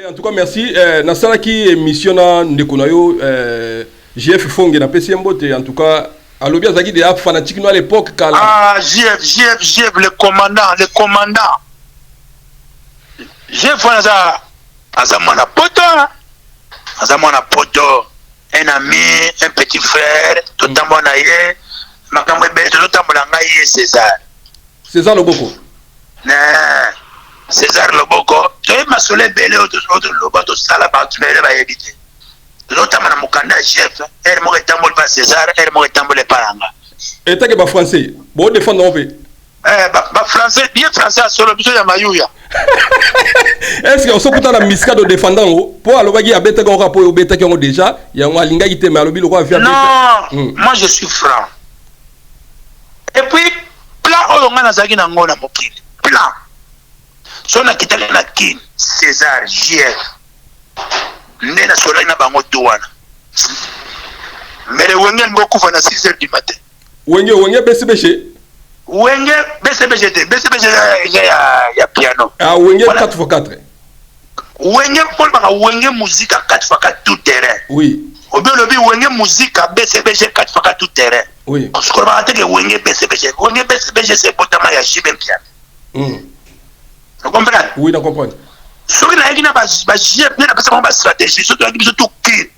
En tout cas, merci. Nasala qui missionna Ndekonayo, JF Fonge na PCM Bote. En tout cas, à l'objet Zagi de fanatique à l'époque. Ah, JF, le commandant. JF Fonge, Azamana Poto. Azamana Poto. Un ami, un petit frère, tout le monde aille. Makamwe Bete, tout le monde aille César. César Loboko. César Loboko, tu es ma soleil belé au Lobato Salaba, tu m'as évité. L'autre m'a mukanda chef, elle m'a étambolé par César, elle m'a étambolé par Anga. Et t'as que français, bon défendre en fait. Français, bien français, sur le besoin de Mayouya. Est-ce qu'on se peut la misca de défendant pour aller voir bête qu'on rapport au bête qu'on déjà, il y a un linga qui te met à l'objet le roi. Non, moi je suis franc. Et puis, plan on a zagi na ngona mokili. Plan. So na kitale na kin César JF nena sola na bango douana mere wenge ngokufa na 6h du matin wenge BCBG ya piano wenge 4x4 wenge pour baka wenge musique 4x4 tout terrain oui obelobi wenge musique BCBG 4x4 tout terrain oui parce que ba teke wenge BCBG c'est potama ya Jibem piano. Vous comprenez? Oui, je comprends. Ce qui est là, c'est une stratégie. C'est tout qui.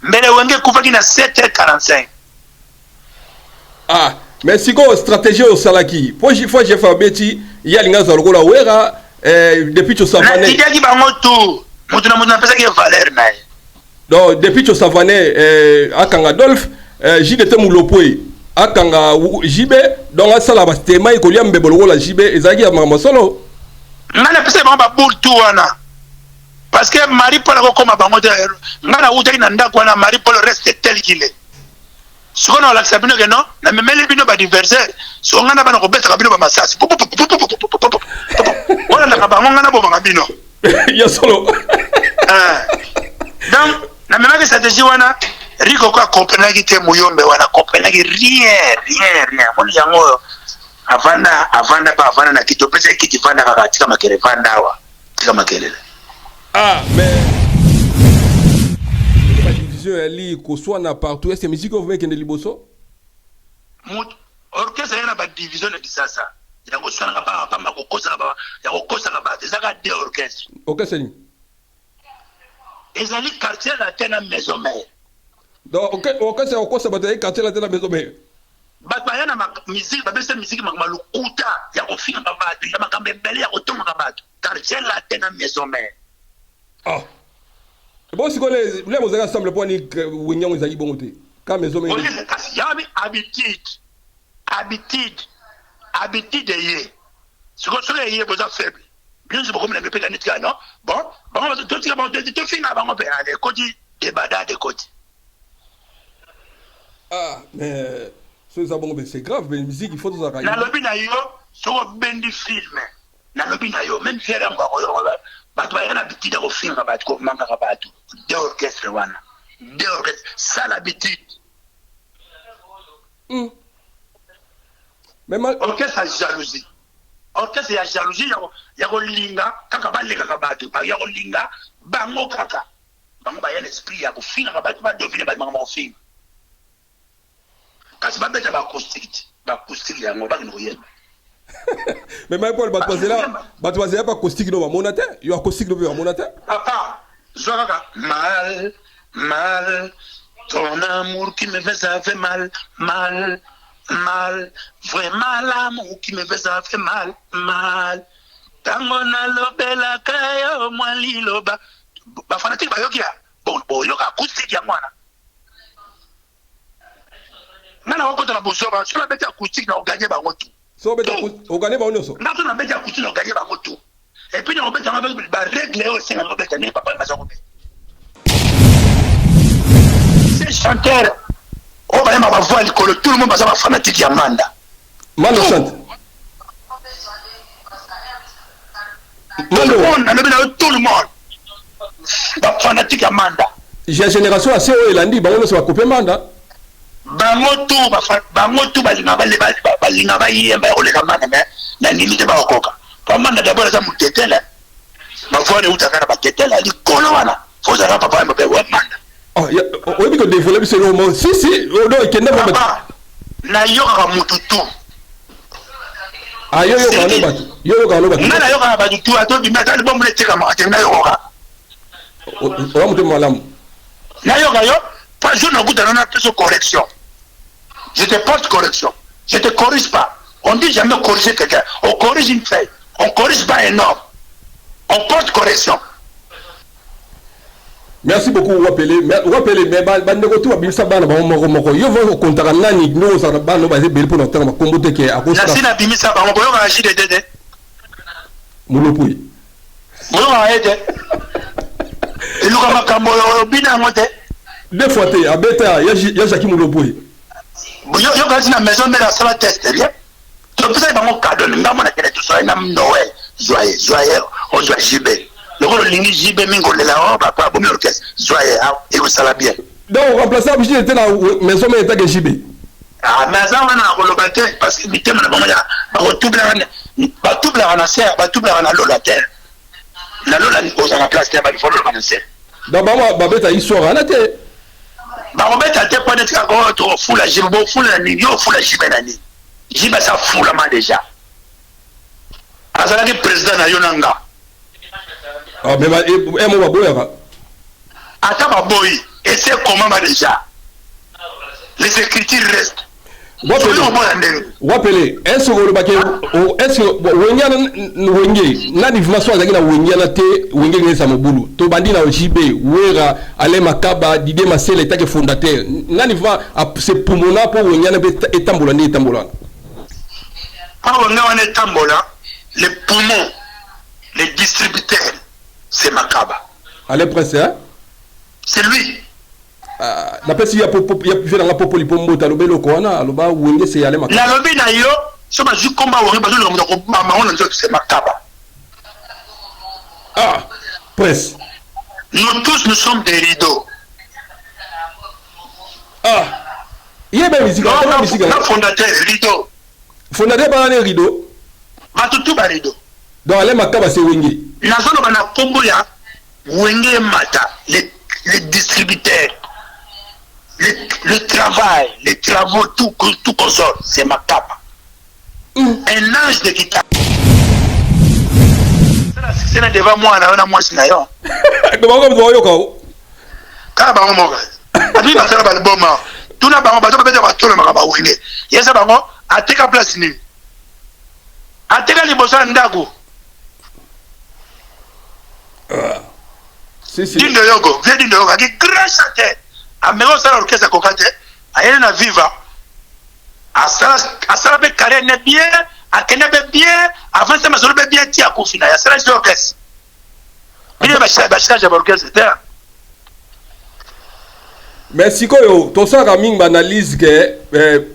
Mais le Wenge Koufaki na 7h45. Ah, mais si vous stratégie au Salaki, pour j'ai fait un bêtis, il y a l'ingaz au Gola Wera, depuis que ça va. Il y a qui va tout. Moi, tu n'as pas ça qui est valeur. Donc, depuis que ça va, à Kangadolf, j'ai été moulopoué. À Kanga Jibe, donc à Salaba, c'était Maï Koliam Bebolo, la Jibe, et Zagi à Mamasolo. Ngana pese ba boule tout wana parce que Marie Paul ko koma bango de ngana uta ina ndako wana Marie Paul reste tel qu'il est ce qu'on a l'accepté que non na memele bino ba diversaire so ngana bana ko beta bino ba masasi wala na bango ngana bo ba bino ya solo donc na memele stratégie wana Rico ko Copenhague te muyombe wana Copenhague rien moni yango avanda na kitu pesa kiti vanda katika makere vanda wa katika makere. Ah mais la division ali ko soit partout est musique vous mettez liboso orchestre yana ba division de sasa ya ko soit na ba makokosa ba ya ko kosa ba ezaka de orchestre ni ezali quartier la tena maison mère donc orchestre ko kosa ba quartier la tena maison mère batayana musique babese musique malukuta ya kofinga babatu ya makambe mbele ya kotonga babatu quartier la tena maison mère. Ah bon si ko les mozaka ensemble pour ni wenyango ezali bongote ka maison mère yami habitude ye ce que cela est besoin faible bien sûr comme la peka netka non bon tout finga bango pe ale koti de bada de koti. Ah mais c'est grave, mais la musique, il faut tout ça. Na lobi na yo, so bendi film. Na lobi na yo, même faire un bako yo. Batu ba yana bitida ko film ba ko manga ka batu. De orchestre wana. De orchestre, ça l'habitude. Même orchestre a jalousie. Orchestre ya jalousie ya ko linga kaka ba linga ka batu. Ba ya ko linga bango kaka. Bango ba yana esprit ya ko film ka batu ba deviner ba manga film. Kasi ba beta ba acoustique ya ngoba no yema. Mais Marie Paul batwazela pas acoustique no ba monate, yo acoustique no ba monate. Papa, zoaka mal ton amour qui me fait ça fait mal, vraiment l'amour qui me fait ça fait mal. Tango na lobela kayo mwali loba. Ba fanatique ba yokia. Bon yoka acoustique ya mwana. Nana wakota na bosoba, sur la bête acoustique na gagner ba moto. So bête o gagner ba onyoso. Na to na bête acoustique na gagner ba moto. Et puis na bête na ba règle aussi na bête na papa na zo. Ces chanteurs on va ma voix que tout le monde va fanatique ya Manda. Manda chante. Tout le monde. Ba fanatique ya Manda. J'ai génération assez haut elandi ba on se va couper Manda. Bango tu balinga ba yemba oleka mana na nini te ba okoka. Kwa Manda d'abord za mutetela. Ma voix ne utaka na baketela ozala papa mabe wa manda oyebi ko développer selon moi si odo ekende mo papa na yoka mutu tu yo ka no batu na yoka batu tu atobi mata le bomu le tika makate na yoka o mutu malamu na yoka yo pas je ne goûte na peso correction je te porte correction je te corrige pas on dit jamais corriger quelqu'un on corrige une feuille on corrige pas un homme on porte correction. Merci beaucoup Wapele mais bandeko tu babimisa bana ba moko yo vo kontaka nani no za bana ba ze beli pour notanga makombo te ke akosa na sina bimisa ba moko yo ka shi de mulopui mo wa ede eluka makambo yo bina ngote deux fois te abeta ya Jackie mulopui yo ka sina maison mais la sala test rien to pesa ba mo cadeau ngamo na kele to so na Noël joyeux on joie JB le lingi JB mingo le la papa bon orchestre joyeux et vous ça la bien donc remplaçant Bichi était dans maison mais était que JB mais ça on a relocataire parce que mi thème na bon ya ba tout bla na serre ba tout bla na lola terre la lola ni posa na place terre ba faut le serre donc ba beta histoire na te ba beta te point être encore to fou la JB fou la ni yo fou la JB na ni JB ça fou la ma déjà azalaki président na yonanga mais mo baboyaka ata baboyi et c'est comment déjà les écritures restent Wapele est-ce que le baké est-ce que wenge na information azaki na wenge na te wenge ngesa mobulu to bandi na JB wera ale makaba dide masele take fondateur nani va se pumona pour wenge na etambola ni etambola pa wenge wana etambola les poumons, les distributeurs, c'est Makaba. Allez, presse, hein? C'est lui. La personne qui a fait dans la popoli pombo, t'as l'obé le corona, l'oba ou c'est allé Makaba. La lobby na yo, c'est pas juste combat ou c'est Makaba. Ah, presse. Nous tous, nous sommes des rideaux. Ah, il y a bien musique. Non, fondateur, rideau. Fondateur, pas un rideau. Batutu barido. Donc les makaba c'est wenge. Nazono bana kombo ya wenge mata les distributeurs le travail les travaux tout consort c'est makaba. Un ange de guitare. C'est là devant moi na moi c'est na yo. Donc comme zo yo ko. Ka ba mo ga. Abi na sala ba album. Tuna ba ba to ba ba to le makaba wenge. Yesa ba ngo ateka place ni. Ateka liboso ndako si dindo yoko vie dindo yoko qui grâce à terre amego sala orchestre kokate ayena na viva asala be carré ne bien akene be bien avant ça masolo be bien ti akufina ya sala orchestre bile ba charge orchestre terre. Mais si koyo to saka mingi analyse que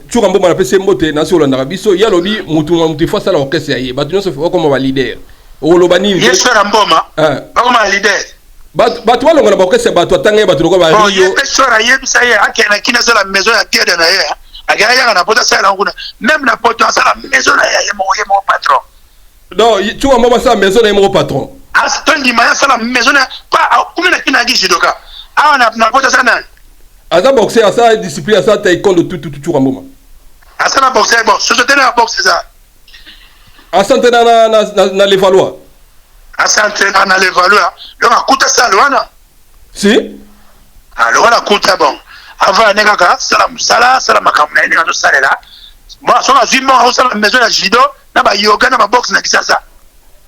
tu rambo na pese mbote na sur la biso ya lobi mutu face à l'orchestre ya batu nyonso fa comme ba leader o lo bani ye sera mboma ba comme leader batu walonga na orchestre batu atanga batu ko ba rio ye sera ye bisa ye akena kina sala maison ya guerre na ye agaya ya na pota sala nguna même na pota sala maison na ye mo patron donc tu rambo sa maison na mo patron astondi ma sala maison na pa kumina kina gijidoka awana na pota sala Asa boxer, asa discipline, asa taekwondo tout ramboma. Asa na boxer, bon, société na boxe ça. Asa tena na l'évaluer. Asa tena na l'évaluer. Donc akuta ça loana. Si? Alors on akuta bon. Avant neka ka sala makamna ni ndo sala là. Bon, so na zimo au sala maison ya judo, na ba yoga na ba boxe na kisasa.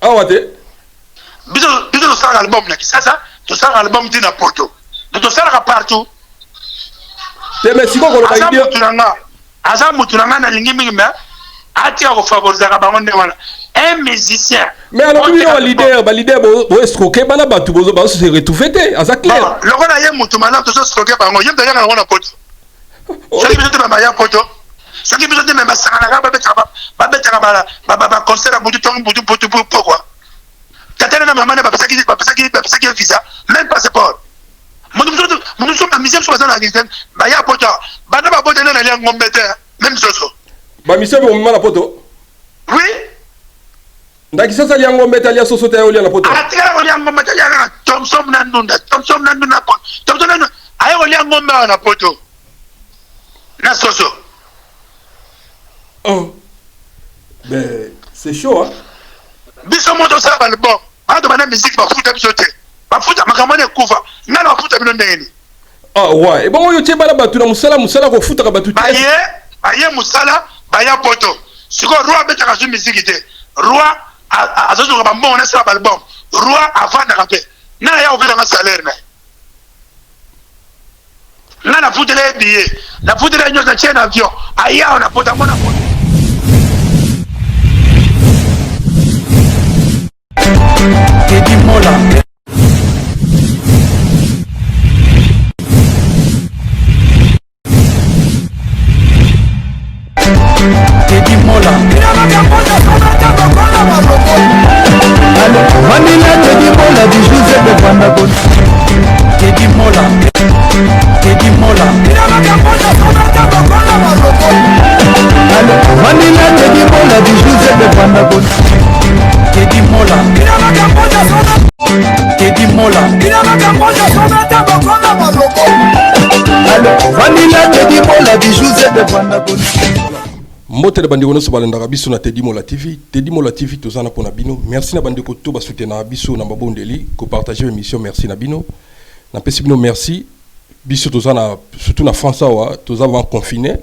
Ah wate. Biso sala album na kisasa, to sala album dina Porto. To sala partout. Te merci ko lo ba idée. Asa mutunanga na lingi mingi mais atia ko favoriser ka bango ndemana. Un musicien. Mais alors lui le leader bo escroquer bana batu bozo ba se retouver asa clair. Le rona ye mutumana to se escroquer bango yem tanga na poto. Soki biso te ba ya poto. Soki biso te ba sanga na ba betaka ba concert a butu tongo butu poto pourquoi? Tatana na mama na ba pesaki visa, même passeport. Mon sommes la mission sur la Christienne, bah ya poto, bah na ba poto na lia ngombe te, même soso. Ba mission bo mama na poto. Oui. ndaki sasa lia ngombe talia soso ta olia na poto atika olia ngombe talia na Thompson na ndunda Thompson na ayo olia ngombe na poto na soso. Oh ben c'est chaud hein. Biso moto sa balbo ado bana musique bafuta biso te bafuta makamane kufa ngana bafuta bino ndeni. Ah ouais et bon yo tie bala batu na musala ko futa ka batu te baye musala baya poto siko roi betaka su musique te roi azozo ka mbongo na sa balbo roi avanda ka pe na ya ovela ma salaire na na futa le billet na futa le nyoza chena avion aya na poto mona poto. Teddy Mola. Teddy Mola. Vanilla Teddy Mola du Joseph de Vandabon. Teddy Mola. Teddy Mola. Vanilla Teddy Mola du Joseph de Vandabon. Teddy Mola. Teddy Mola. Vanilla Teddy Mola du Joseph de Vandabon. Mbote de bandeko noso balendaka biso na Teddy Mola TV. Teddy Mola TV tozana pona bino. Merci na bandeko to ba soutenir biso na babondeli ko partager l'émission. Merci na bino. Na pesi bino merci. Biso tozana surtout na France wa tozava confiné.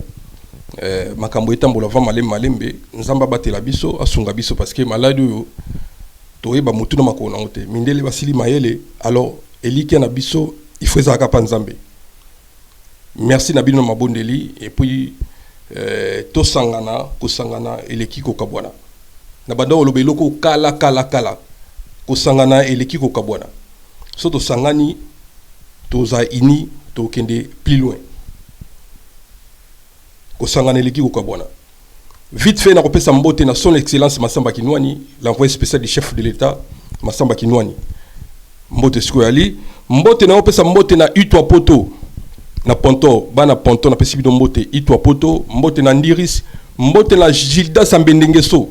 Makambo etambola va malembe nzamba batela biso asunga biso parce que malade yo toyeba mutu na makona ote mindele basili mayele alors eliki na biso il faut ezaka pa nzambe. Merci na bino mabondeli et puis to sangana eleki ko kabwana na banda olobelo ko kala ko sangana eleki ko kabwana so to sangani toza ini to kende plus loin ko sangana eleki ko kabwana vite fait na kopesa mbote na son excellence Massamba Kinwani l'envoyé spécial du chef de l'état Massamba Kinwani mbote siko yali mbote na kopesa mbote na utwa poto na ponto bana ponto na pesi bido mbote itwa poto mbote na ndiris mbote na Gilda Sambendengeso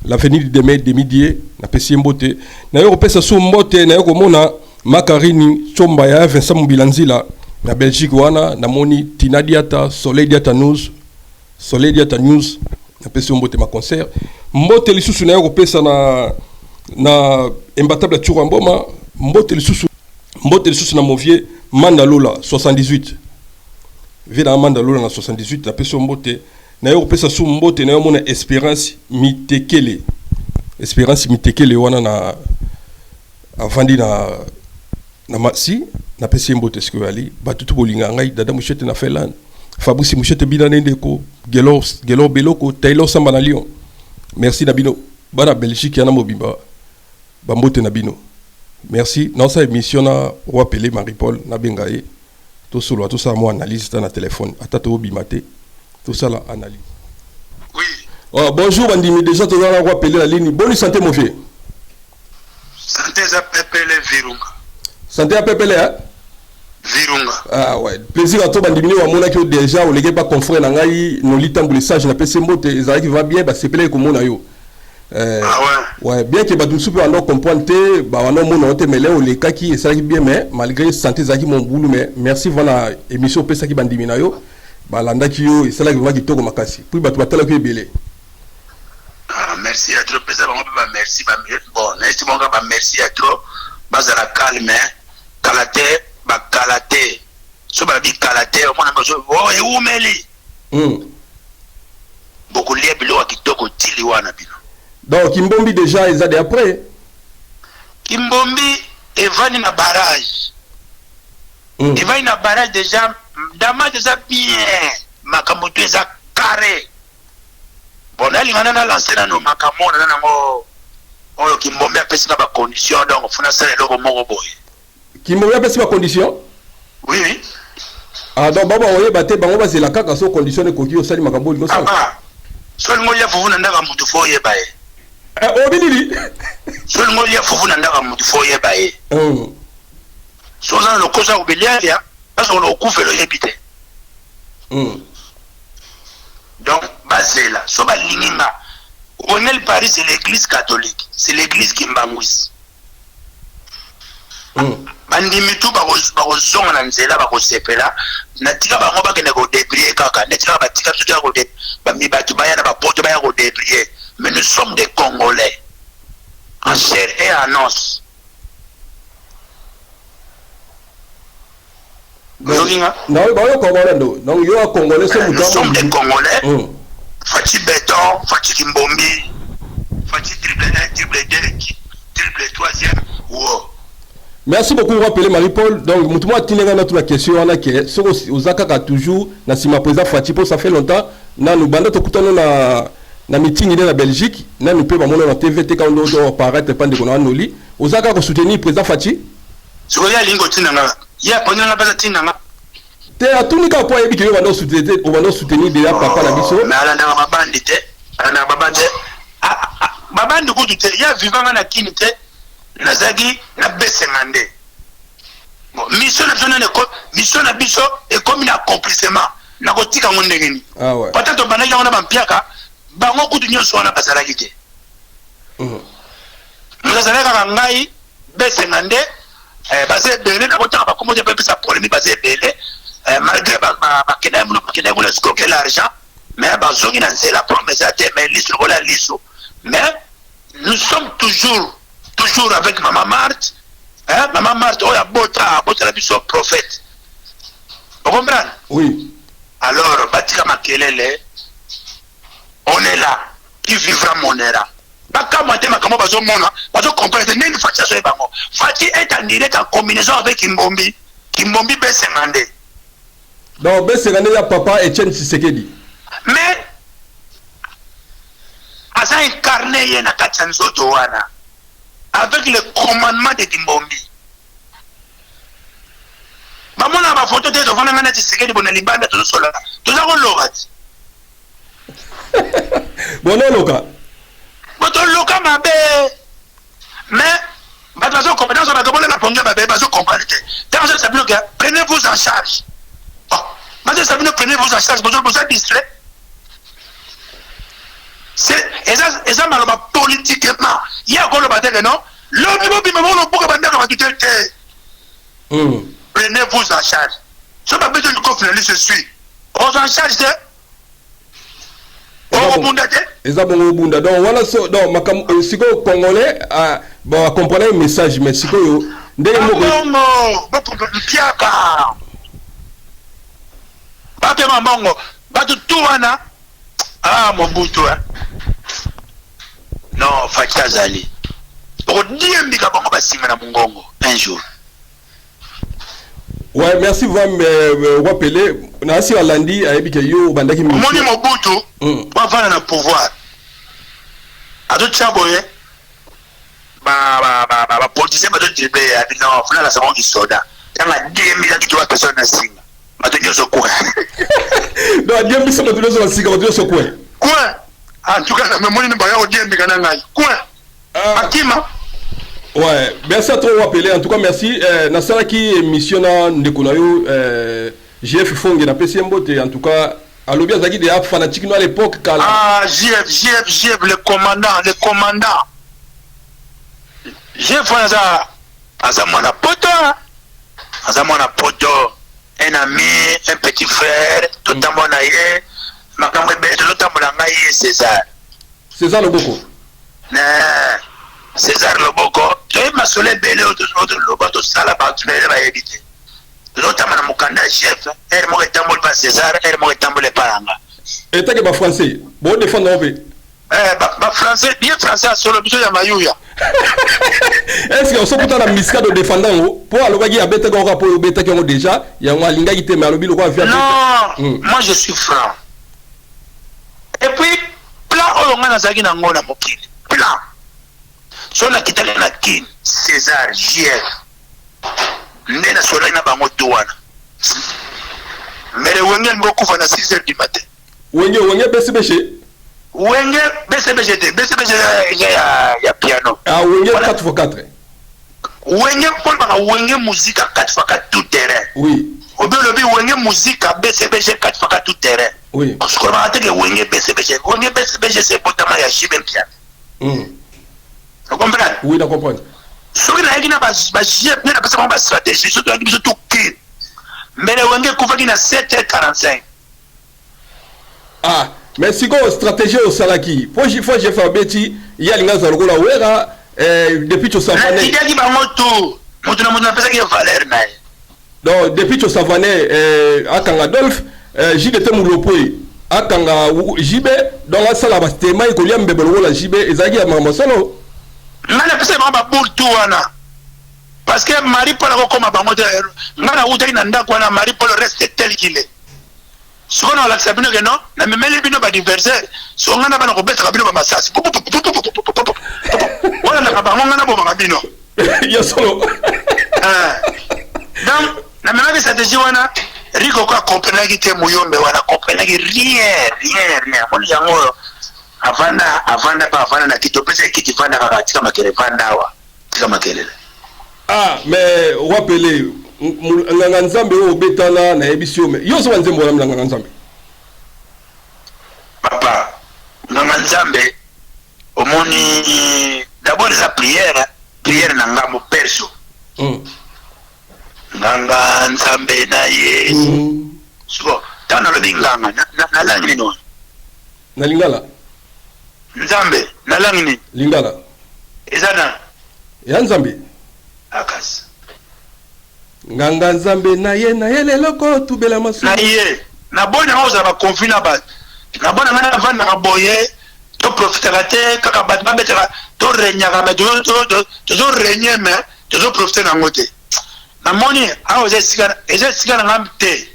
l'avenir de mai de midi na pesi mbote na yo pesa so mbote na yo komona Makarini Chomba ya Vincent Mbilanzila na Belgique wana na moni Tinadiata Soleil Diata News na pesi mbote ma concert mbote lisusu na yo pesa na imbattable Tchura Mboma mbote lisusu na Movier Mandalola 78 Vila Mandalola na 78 na pesi mbote na yo pesa su mbote na yo mona Espérance Mitekele wana na avandi na masi na pesi mbote siko ali batutu bolinga ngai dada mushete na Felan Fabrice mushete bina ndeko Gelor Beloko Taylor Samba na Lyon. Merci na bino bana Belgique yana mobimba bambote na bino. Merci dans sa émission na roi Pelé Marie-Paul na bengaye to solo to ça moi analyse dans la téléphone atato bimate tout ça la analyse. Oui. Oh, bonjour bandimi déjà to na roi Pelé la ligne. Bonne santé mon vieux. Santé za Pepele Virunga. Santé à Pepele hein? Virunga. Ah ouais, plaisir à toi bandimi wa mona ki déjà o lege pas confrère na ngai no litambu message na PC mbote ezali va bien ba sepele ko mona yo. Ouais, bien que Badou Soupe en comprendre te, bah on a mon note mais là on les kaki et ça qui bien mais malgré santé zaki mon boulot mais merci voilà émission pesa qui bandi minayo, bah landa ki yo et ça là qui va qui toko makasi. Puis bah tu vas tellement que belé. Ah merci à trop pesa bah merci bah bon, merci mon gars bah merci à trop. Bah ça la calme kalate. So bah dit kalate au moins on a oh et où meli. Beaucoup lié bilo qui toko tili wana bilo. Donc Kimbombi déjà ils ont après. Kimbombi evani na barrage. Evani na barrage déjà dama déjà bien makambo tu eza carré. Bon ali ngana na lancer na no makambo na ngo oyo Kimbombi apesi na ba condition donc funa sala loko moko boy. Kimbombi apesi ba condition? Oui. Ah donc baba oye baté bango ba zela kaka so condition ko ki osali makambo ngo sa. So ngolia fufuna ndaka mutu foye bae. Obinili. So ngolia fufuna ndaka mutu foye bae. So za lo kosa obelia parce on okufe lo yebite. Donc bazela so ba lininga Wengel Paris, c'est l'église catholique. C'est l'église qui mbangwisi. Bandimi tu bakozonga na nzela bakosepela natika bango bakende ko débrier kaka natika batika tu ko dé bamibatu baya na bapoto baya ko débrier mais nous sommes des Congolais en chair et en os. Non, Congolais, nous sommes des Congolais. Fati béton, Fati Kimbombi, Fati triple 1, triple 2, triple 3e. Wow. Merci beaucoup, rappeler Marie-Paul. Donc, moi, tu n'as pas la question, on a que, sur aux akaka toujours, na si ma président Fatipo, ça fait longtemps, na nous bandons tout le temps na meeting de la Belgique, na nous pouvons monter la TVT quand on doit paraître pendant qu'on a nos lits. Aux akaka soutenir président Fati. Sur la ligne tinanga, il y a pendant la base tinanga. Te a tout le cas pour éviter qu'on doit soutenir déjà papa la biso. Mais à la bandite, à la babande, babande coup du thé, il y a vivant na kinite. Nazagi na besengande bon mission na biso et comme na accomplissement na kotika ngondengeni ah ouais peut-être banaki on a bampiaka bango kutu nyonso wana basalaki te muzalaka ngai besengande base bele na kotaka bakomo de pesa polémique base bele malgré bakena muno bakena ko escroquer l'argent mais bazongi na nzela promesse à mais liso la liso mais nous sommes toujours avec Maman Marthe, hein? Maman Marthe, oh, bota la biso prophète. Vous comprenez? Oui. Alors, Batika Makelele, on est là. Qui vivra mon era? Baka Mate Makamo Bazo Mona, Bazo comprendre, n'est Fati Asoe Bango. Fati est en direct en combinaison avec Kimbombi. Kimbombi Besengande. Donc, Besengande, il y a papa Etienne Tshisekedi. Mais, Asa incarné Yena Kachanzo Towana. Avec le commandement de Kimbombi. Maman a ma photo de devant la manette de de Bonalibanda de Sola. Tout ça, on l'aura. Bon, loca. Bon, loca, ma belle. Mais, ma façon, compétence, on a demandé la première, ma belle, ma façon, comprendre. Prenez-vous en charge. Ma belle, prenez-vous en charge. Vous êtes distrait. Et ça, malheureusement, politiquement, il y a encore le bataille, non? Prenez-vous en charge. Ce n'est pas besoin de conflit, je suis. On s'en charge de. Donc voilà, donc si vous Congolais, bon, comprenez le message, mais si vous non, Fatia Zali. Pour dire que un jour. Ouais, merci vous me rappeler. On a aussi à lundi à Ebikeyo Bandaki Mobutu. Moni Mobutu, on va dans le pouvoir. À tout chaboye. Politicien va te dire non, voilà la seconde qui soda. Dans la 10 000 qui doit personne à signe. Va te dire ce coin. Non, 10 000 va te dire ce coin. Quoi? En tout cas, la mémoire ne va pas dire quoi? Akima. Ouais, merci à toi rappeler. En tout cas, merci. Nasara qui émissionna Ndekonayo GF Fongue na PCM Bote. En tout cas, à l'objet Zagi de fanatique à l'époque. Ah, GF, le commandant. GF Azamana Poto, un ami, un petit frère, tout le monde César Loboko. César Loboko. Tu es ma soleil belé au Lobato Salaba, tu n'es évité. L'autre a mon chef, elle m'a étamboulé par César, elle m'a étamboulé par Anga. Et t'as que français, bon défendre en fait. Français, bien français à solo, monsieur Yamayouya. Est-ce qu'on se peut la misca de défendant pour aller à Beta Gora pour Beta qui ont déjà, il y a un linga qui te met à l'objet de non, moi je suis franc. Et puis, plan on a zagi na ngona mokili. Plan. So na kitale na kin César JF. Ndena sola na bango douana. Mais wengel moko fa na 6h du matin. Wengel BCBG. Wengel BCBG ya piano. Ah Wengel 4x4. Wengel pour ba Wengel musique à 4x4 tout terrain. Oui. obe lobi wenge musique à BCBG 4 fois tout terrain. Oui. Parce qu'on a que wenge BCBG. Wenge BCBG c'est potama ya Jibem Pian. Vous comprenez? Oui, je comprends. Ce qui n'a pas de stratégie, surtout avec tout qui. Mais le wenge couvre qui n'a 7h45. Ah, mais si quoi stratégie au Salaki, faut que je fasse bêtis, il y a l'inga zalgola ouera depuis que ça vanait. Il y a qui va moto, moto n'a pas que valeur naï. Donc depuis que ça vanait akanga Adolphe, JDT mulopoi, akanga JB, donc la salle abastema et kolia mbebelo la JB ezagi ya mamosolo. Ngana pesa mama burtu wana. Parce que Marie Paul a comme bangote ngana uta ina ndako wana Marie Paul reste tel qu'il est. Si on a l'accepté que non, na même les bino ba diversaire, si on a bana ko beta bino ba masasi. Wala na ba ngana bo ba bino. Ya solo. Donc na même stratégie wana Rico ko comprendre ki te muyombe wana comprendre ki rien. Mon yango avanda na kito pesa kiti fanda katika makele fanda wa. Tika makele. Ah, mais rappelez nganga nzambe o betana na ebisio me yo so wanzembo la nganga nzambe papa nganga nzambe omoni d'abord la prière na ngambo perso nganga nzambe na ye so tana lo nganga na langi no na lingala nzambe na langi ni lingala ezana ya nzambe akas nganga nzambe na ye lelo ko tubela masu na ye na bona oza ba confina ba na bona ngana vanda ka boye to profiter te kaka ba betera to renya ka ba to renye me to profiter na ngote na moni a oza sigana ngamte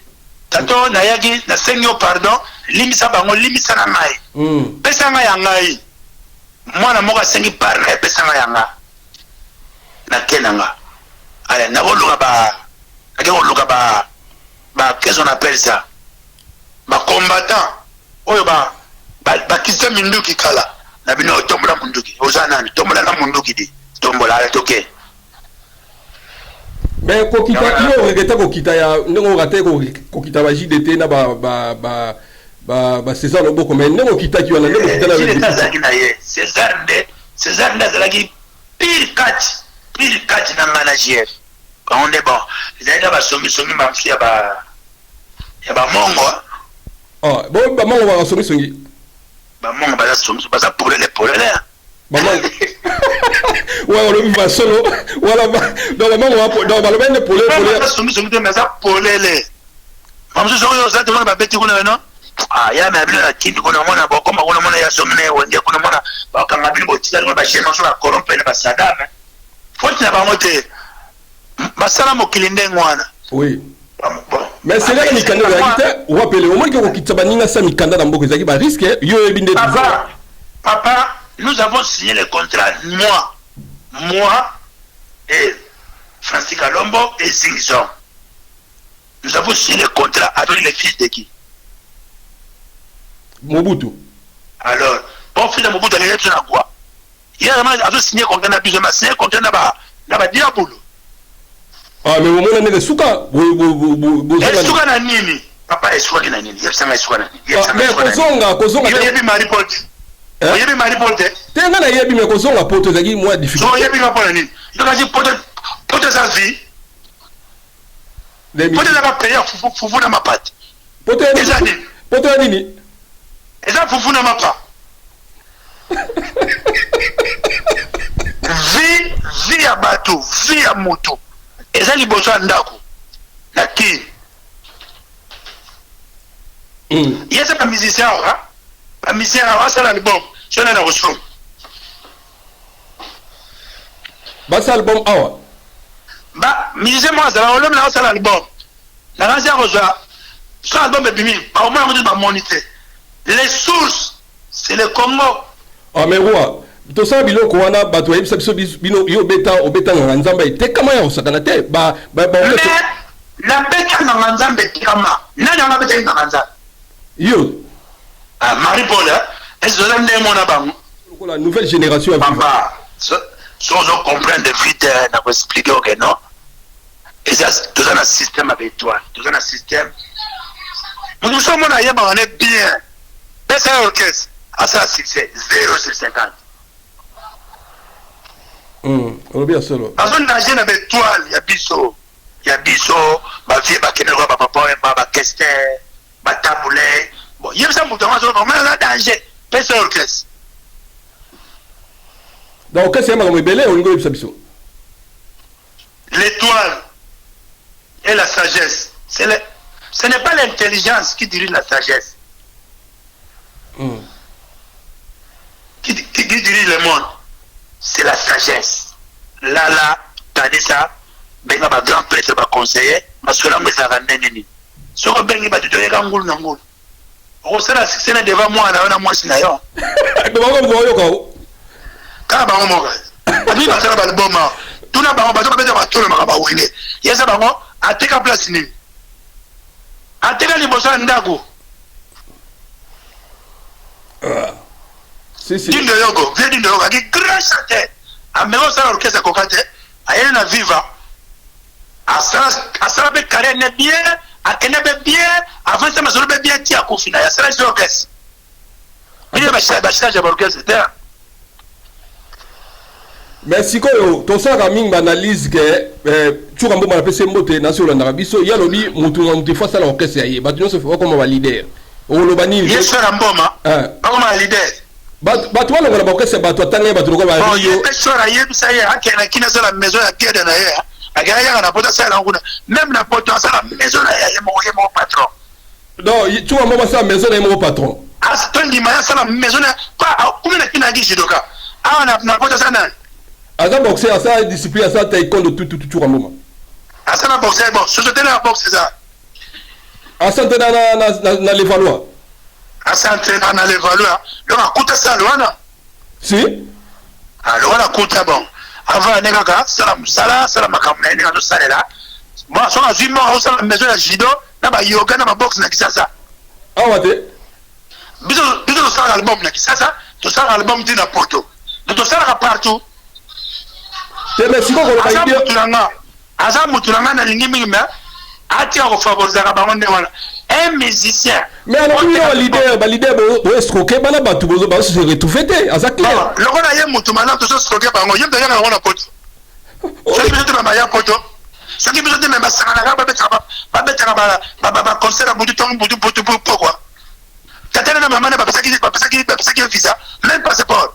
tato na yaki na sengyo pardon limisa bango limisa na ngai pesa nga ya ngai mwana moka sengi parle pesa nga ya nga na kenanga allez na voluka ba qu'est-ce qu'on appelle ça ba combattant oyo ba kisa minduki kala na bino tombola munduki ozana ni tombola na munduki di tombola ala toke mais ko kita yo regeta ko kita ya ndongo rate ko kita ba JDT na ba César Loboko mais ndongo kita ki wana ndongo kita na César ndazalaki pire catch na manager on est bon les aida ba somi mafia ya ba mongo ah bon ba mongo ba somi ba mongo ba somi ba ça pour les ba mongo ouais on le va solo wala ba dans le mongo dans ba le ben pour les somi mais ça pour les mamso so ça te ba beti kuna non ah ya me abila kindi kuna mona ba koma kuna mona ya somi ne wenge kuna mona ba kanga bili titali ba shema so ba corrompe na ba sadame faut na ba mote basala mokili ndenge wana oui mais c'est là que mikanda ezalaki te wapele omonike kokitisa baninga sa mikanda na mboka ezalaki bariske yo ebi nde papa nous avons signé le contrat moi et Francis Kalombo et Zingzon nous avons signé le contrat avec les fils de qui Mobutu alors bon fils de Mobutu aleye tu na quoi il a signé contrat na biso ma signé contrat na ba diabolo. Ah mais moment nene suka suka na nini papa esuka na nini yebisanga esuka na nini mais kozonga yebi maripote tenga na yebi mais kozonga poto zaki moi difficile so yebi na pona nini donc poto sa vie poto na payer fufu na mapati poto nini eza fufu na mapa vie ya bato vie ya moto eza liboso ya ndako na kini yesa bamisicien awa asala album so na kosomi basa album awa musicien mo azala olomi na osala album na kansi ya kozwa so album ebimi baomona kuti bamoni te les sources c'est le Congo. Ah mais roi tosala biloko wana bato bayebisa biso bino yo obeta nganga nzambe tekama ya osakana te na beta nganga nzambe tekama nani anga beta nganga nzambe yo Marie Paul ezoza nde mona bango la nouvelle génération à vivre so comprendre vite na ko expliquer que non et Tout un système avec toi. Tout un système. Nous sommes en ailleurs, on est bien. Mais c'est un orchestre. À ça, c'est 0 sur 50. On est bien seul. Parce qu'on a une étoile, il y a Bisso. Il y a Bisso, ma vie, ma kenero, ma papa, ma question, ma taboulet. Bon, il y a ça, mon temps, on a un danger. Mais c'est un orchestre. Donc, qu'est-ce que c'est que belé au niveau de Bisso? L'étoile et la sagesse. Ce n'est pas l'intelligence qui dirige la sagesse. Qui dirige le monde. C'est la sagesse. Là, t'as dit ça. Ben, ma grand prêtre va conseiller. Ma soeur m'a dit ça. Si on ben, il va te donner un goût. On sait la succès devant moi. On a moi, c'est d'ailleurs. Quand on m'a dit, on va faire le bon moment. Tout le monde va tout le monde va winner. Il y a ça, à tes place. À tes cas, les bossons d'ago. Si. D'une de Yogo, viens d'une de Yogo, qui est grand chanteur. À même ça, l'orchestre à Kokate, à Yelena Viva, à ça, le carré n'est bien, à Kenebe bien, avant ça, je vais bien tirer à Koufina, à ça, l'orchestre. Il y a un orchestre, mais si ton sac a mis une analyse que tu as un peu de national en Arabie, il y a lobby, mon face à l'orchestre, il y a un peu comme un leader. On le banit. Il y a un mboma, pas comme un leader. Toi, on va c'est toi, t'as pas trop bon, il y a une chose à y est, ça y est, qui est la maison à Guédé, à Gaïa, on a pas de ça, même la potence à la maison, il y a mon patron. Non, tu vas me passer à la maison de mon patron. Ah, c'est un dimanche, ça la maison, pas, comment est-ce qu'il a dit, Jidoka? Ah, on a pas de ça, non. À ça, boxer, à ça, discipline, à ça, taekwondo, tout un moment. À ça, la boxe, bon, société la boxe, c'est ça. À ça, t'es dans les Valois. À ça, t'es dans les Valois. Le on a coûté ça, Loana. Si? Ah, Loana a coûté, bon. Avant, les gars, salam, makamne, les gars, tout ça, là. Bon, si on a vu, moi, on a la maison de judo, là, bah, yoga, dans ma boxe, n'a qui ça. Ah, ouais, Bisous, ça, l'album, n'a qui ça, tout ça, l'album, dit na Porto. Tout ça, là, partout. Mais si vous voulez dire. Asa Moutoulanga na lingi mingi mais ati ko favoriser ka bango ndewala un musicien mais alors lui leader bo escroquer bana batu bozo ba se retouffete asa clair le ko na ye mutumana to se escroquer bango yem de yana na poto so ki biso na ya poto so ki biso de me basanga na ba betaka ba concert butu tong butu pourquoi tatana na mama na ba pesaki visa même passeport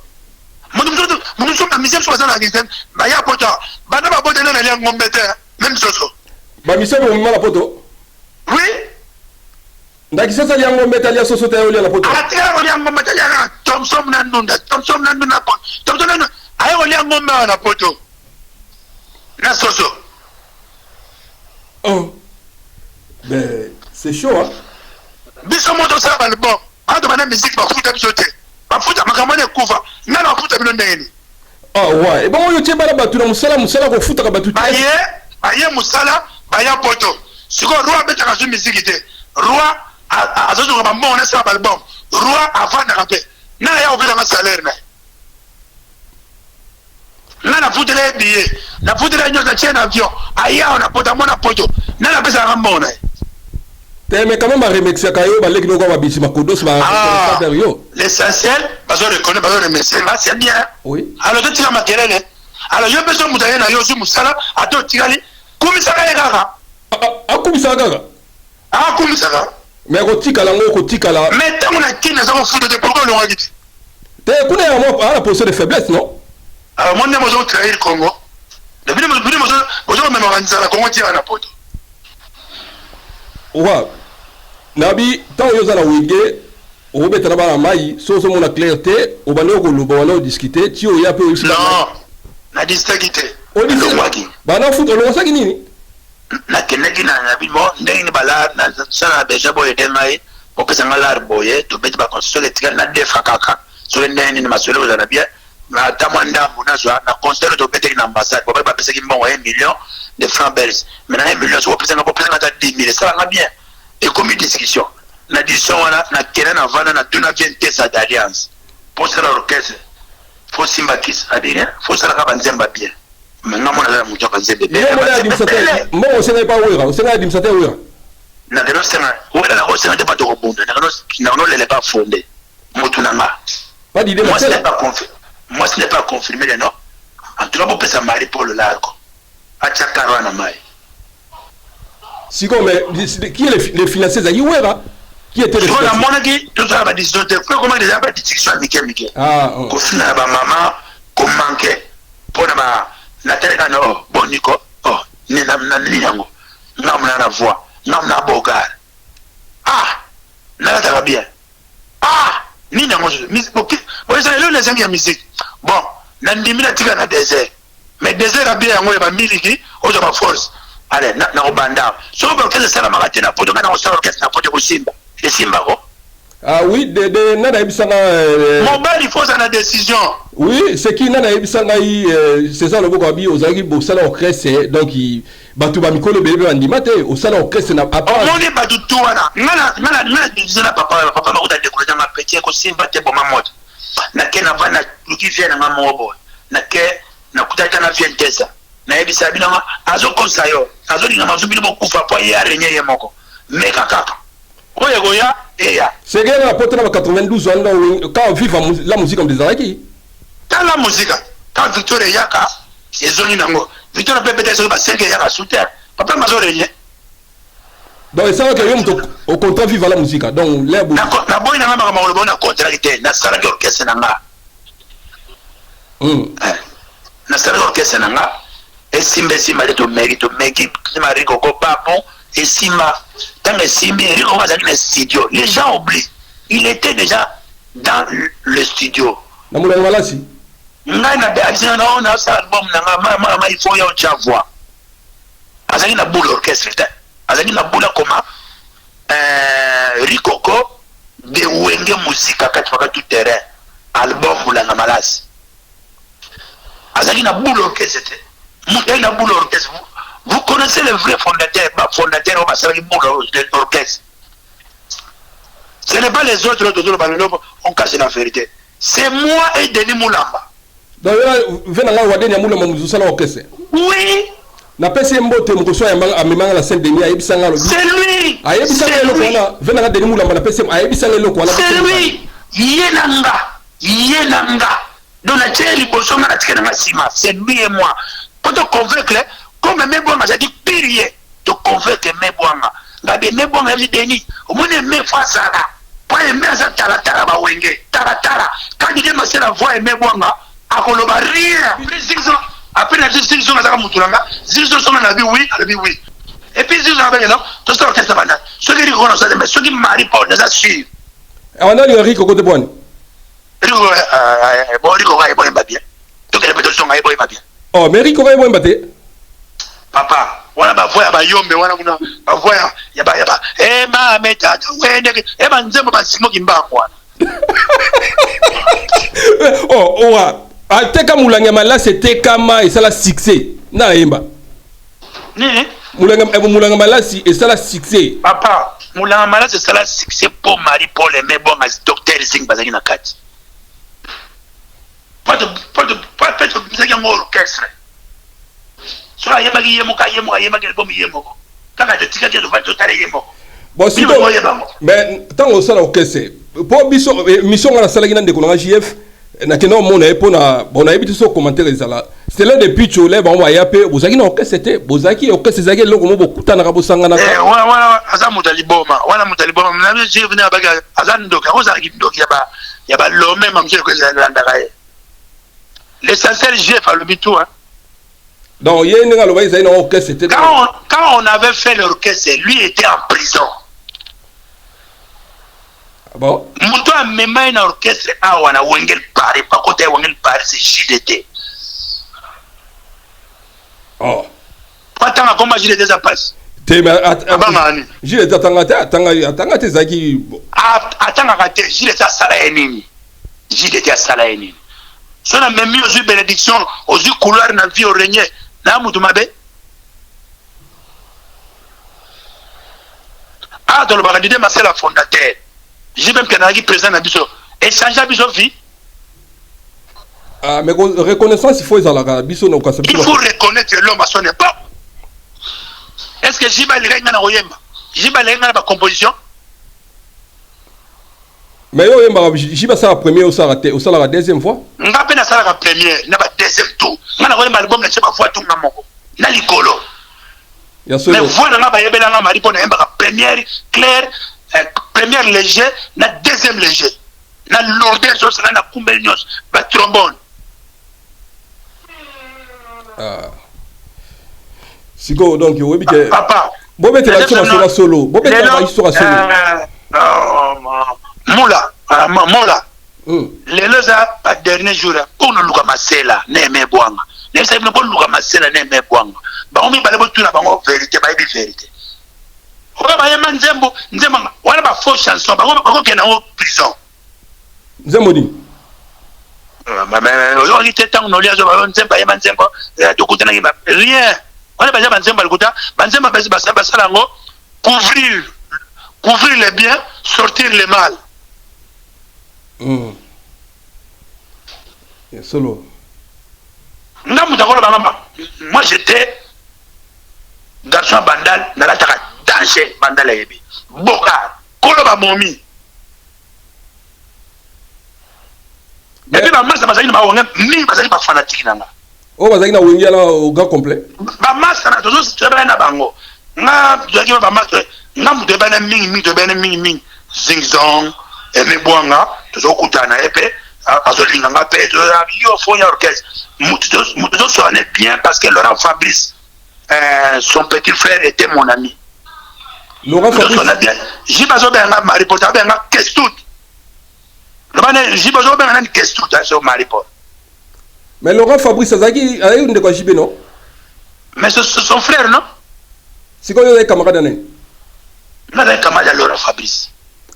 nous sommes la mission sur la guisette ba ya poto bana ba poto na ya ngombe te même soso ba mission bo mala poto oui ndaki sasa ya ngombe ta ya soso ta ya la poto atia ya ngombe ta ya Thompson na ndunda Thompson ayo ya ngombe na poto na soso oh ben c'est chaud hein biso moto sa ba le bon ando bana musique ba futa bisote ba futa makamane kufa na na futa bino ndeni ah ouais et bon yo tie bala batu na musala ko futa ka batu aye musala baya poto siko roi beta ka musique te roi azozo ka bon na sa ba album roi avant na rapé na ya obira ma salaire na futa le billet na futa le nyoka chena avion aye on a poto mona poto na la pesa ngambona mais quand même remixer kayo ba leki noko ba bisi makodos ba yo l'essentiel bazo reconnaître bazo remercier là c'est bien oui alors tu tira makelele alors yo beso mutaye na yo su musala ato tikali kumisaka ye kaka kumisaka mais ko tikala mais tant on a kina ça on fout de pourquoi le roi te kuna ya mo à la position de faiblesse non alors moi ne mozo trahir Congo depuis mozo même organiser la Congo tira na poto ouais nabi tant yo za la wige o betana ba mai so mona clarté o balo ko lo balo discuter ti o ya pe aussi non na discuter o di ba na futo lo sa nini na keneki na bimo ndenge bala na sana deja boye demai o pesa ngala boye to beti ba construire tikala na defa kaka so ndenge ni masolo za na bien na tamanda mona so na construire to beti na ambassade bo ba pesa ki mbongo 1 million de francs belges maintenant 1 million so pesa na 10 000 ça va bien et comme discussion na discussion na kena na vana na tuna vente sa d'alliance pour ça l'orchestre faut sympathiser à bien faut ça la banzemba bien maintenant mon ala muto kanze bébé moi on sait pas où on sait pas administrateur où na keno senga wala na kosenga te pato kobunda na keno lele pas fondé mutunanga pas d'idée moi ce n'est pas confirmé non en tout cas pour pesa mari pour le largo acha karwa na mai si comme qui est les financiers à Iwera qui était le financier on a monaki tout ça va décision de comment déjà pas discussion Mickey ko fina ba mama ko manquer pour na tele kana boniko ni na yango namna na voix namna bogar na ta bien ni nango ok bon ça les amis ya musique bon na ndimina tika na désert mais désert a bien yango ya ba miliki ozo ba force allez na obanda so ba kese sala magate na poto kana osala kese na poto ko simba et simba ko oui de nana ebisanga mobile faut ça na décision oui c'est qui nana ebisanga c'est ça le boko abi ozaki bo sala orchestre donc batu ba mikolo bebe bandimate o sala orchestre na papa on est pas du tout wana ngana disana papa ba ko ta décourager ma petit ko simba te bo mamot na kena vana luki vient na mobo na ke na kutata na vient tesa na ebisa bina azo konsayo azo linga mazubi bo kufa po ya renye ye moko meka kaka oye goya eya c'est que la pote na 92 ans quand on vive la musique comme des araki dans la musique quand Victor Yaka ezoni nango Victor peut peut-être ba 5 Yaka sous terre papa mazo renye donc ça que yom au contrat vive la musique donc les na boy na ngamba ma bona contrat ite na sala ke orchestre nanga na sala orchestre nanga esimbe simba de to mérite mariko ko papo esima dans le simbi Rico va dans le studio les gens oublient il était déjà dans le studio na mula malasi ngana de azina na sa album na mama il faut ya voix azali na boule orchestre azali na boule comment Rikoko de wenge musique akatwaka tout terrain album mulanga malasi azali na boule orchestre mutai na boule orchestre vous connaissez le vrai fondateur au Bassari boule orchestre ce n'est pas les autres on cache la vérité c'est moi et Denis Moulamba donc venanga wadeni Moulamba muzusala orchestre oui na pesi mbote mukoso ya amemanga la scène de Nia yebisanga lo c'est lui ayebisanga lo kona venanga Denis Moulamba na pesi ayebisanga lo kona c'est lui yenanga donc la télé bosonga na tikena sima c'est lui et moi pour te convaincre comme Mebouanga j'ai dit pirier te convaincre Mebouanga ngabe Mebouanga dit Denis au moins me fasala pas aimer ça tala ba wenge tala quand il me la voix Mebouanga akoloba rien après la discussion à Mutulanga discussion sur la vie oui et puis discussion avec non tout ça orchestre bana ceux qui reconnaissent ça mais ceux qui marient pas déjà sûr on a le Rico côté bon Rico va y bien donc les pétitions va y bien oh mais Rico va y bien papa wana ba voix ba yombe wana kuna ba voix ya ba ma meta wende ba nzembo ba simo kimba kwa oh ateka mulanga malasi tekama esala succès na yemba nini mulanga malasi esala succès papa mulanga malasi esala succès pour Marie Paul et bon as docteur Zing bazaki na kati pas de bizaki ngo orchestre so ayeba ki yemo ke bomi yemo kaka de tika de va totale yemo bon si mais tango sala orchestre pour biso mission na sala kina ndeko na JF na kena mona epona bona ebiti so commentaire ezala c'est là depuis chole ba on ya pe bozaki na orchestre c'était bozaki orchestre zaki loko mo bokutana ka bosangana wana aza mutaliboma na je venir abaga aza ndoka roza ki ndoki ya ba lome mamje ko ezalanda kae l'essentiel JF a le bitou hein donc il y a une orchestre c'était quand on avait fait l'orchestre lui était en prison. Bon. Muto a même un orchestre à wana Wengel Paris, pas côté Wengel Paris c'est JDT. Oh. Pas tant comme JDT ça passe. JDT atanga zaki. Atanga te JDT sala enini. JDT sala enini. So na même aux yeux bénédiction, aux yeux couloir na vie au régner. Na mutu mabe. Dans le baradide ma c'est la fondateur. J'ai même qui présent na biso. Et changer biso vie. Ah, mais reconnaissance, il faut les alaga. Biso na ukasa. Il faut reconnaître l'homme à son époque. Est-ce que Jiba le gagne na oyemba? Jiba le gagne na composition? Mais yo yemba Jiba ça la première ou ça la deuxième fois? Nga pe na ça la première, na ba deuxième tour. Nga na oyemba album na cheba fois tout na moko. Na likolo. Ya Mais voilà nga ba yebela nga mari pona yemba première claire, première léger, na deuxième léger. Na lourdeur so ça na kumbel nyos, ba trombone. Ah. Siko donc oui que papa. Bobete la histoire solo. Bobete la histoire solo. Moula, Mola. Les loza pas dernier jour pour nous luka masela ne me boanga. Ne sais pas luka masela ne me boanga. Ba omi bale botu na bango vérité ba bi vérité. Oba ba yema nzembo wana ba faux chanson ba ko kena en prison. Nzembo di. Mais aujourd'hui tant no lia zo ba nzemba yema nzembo to kutana ba rien. Wana ba ja nzemba lukuta ba nzemba ba sala ngo couvrir les biens, sortir les mal. Solo. Moi j'étais garçon bandal, dans la danger bandal à Ebi. Boka, Koloba Momi. Et puis ma masse, je pas fanatique. Oh, vas-y, na wingi là au gars complet. Ma masse, na toujours si tu es na bango. Na, tu as dit ma masse, na mu de bana ming, zingzong, et me boanga, toujours kutana épée. Azolinga pe yo fonya orchestre mutuzo sonnait bien parce que Laurent Fabrice son petit frère était mon ami. Laurent Fabrice bien j'ai besoin d'un mariposa ben qu'est-ce tout le mané j'ai besoin d'un qu'est-ce tout sur mariposa. Mais Laurent Fabrice azaki a eu de quoi jibe non? Mais c'est son frère non? C'est quoi les camarades né? Non les camarades Laurent Fabrice.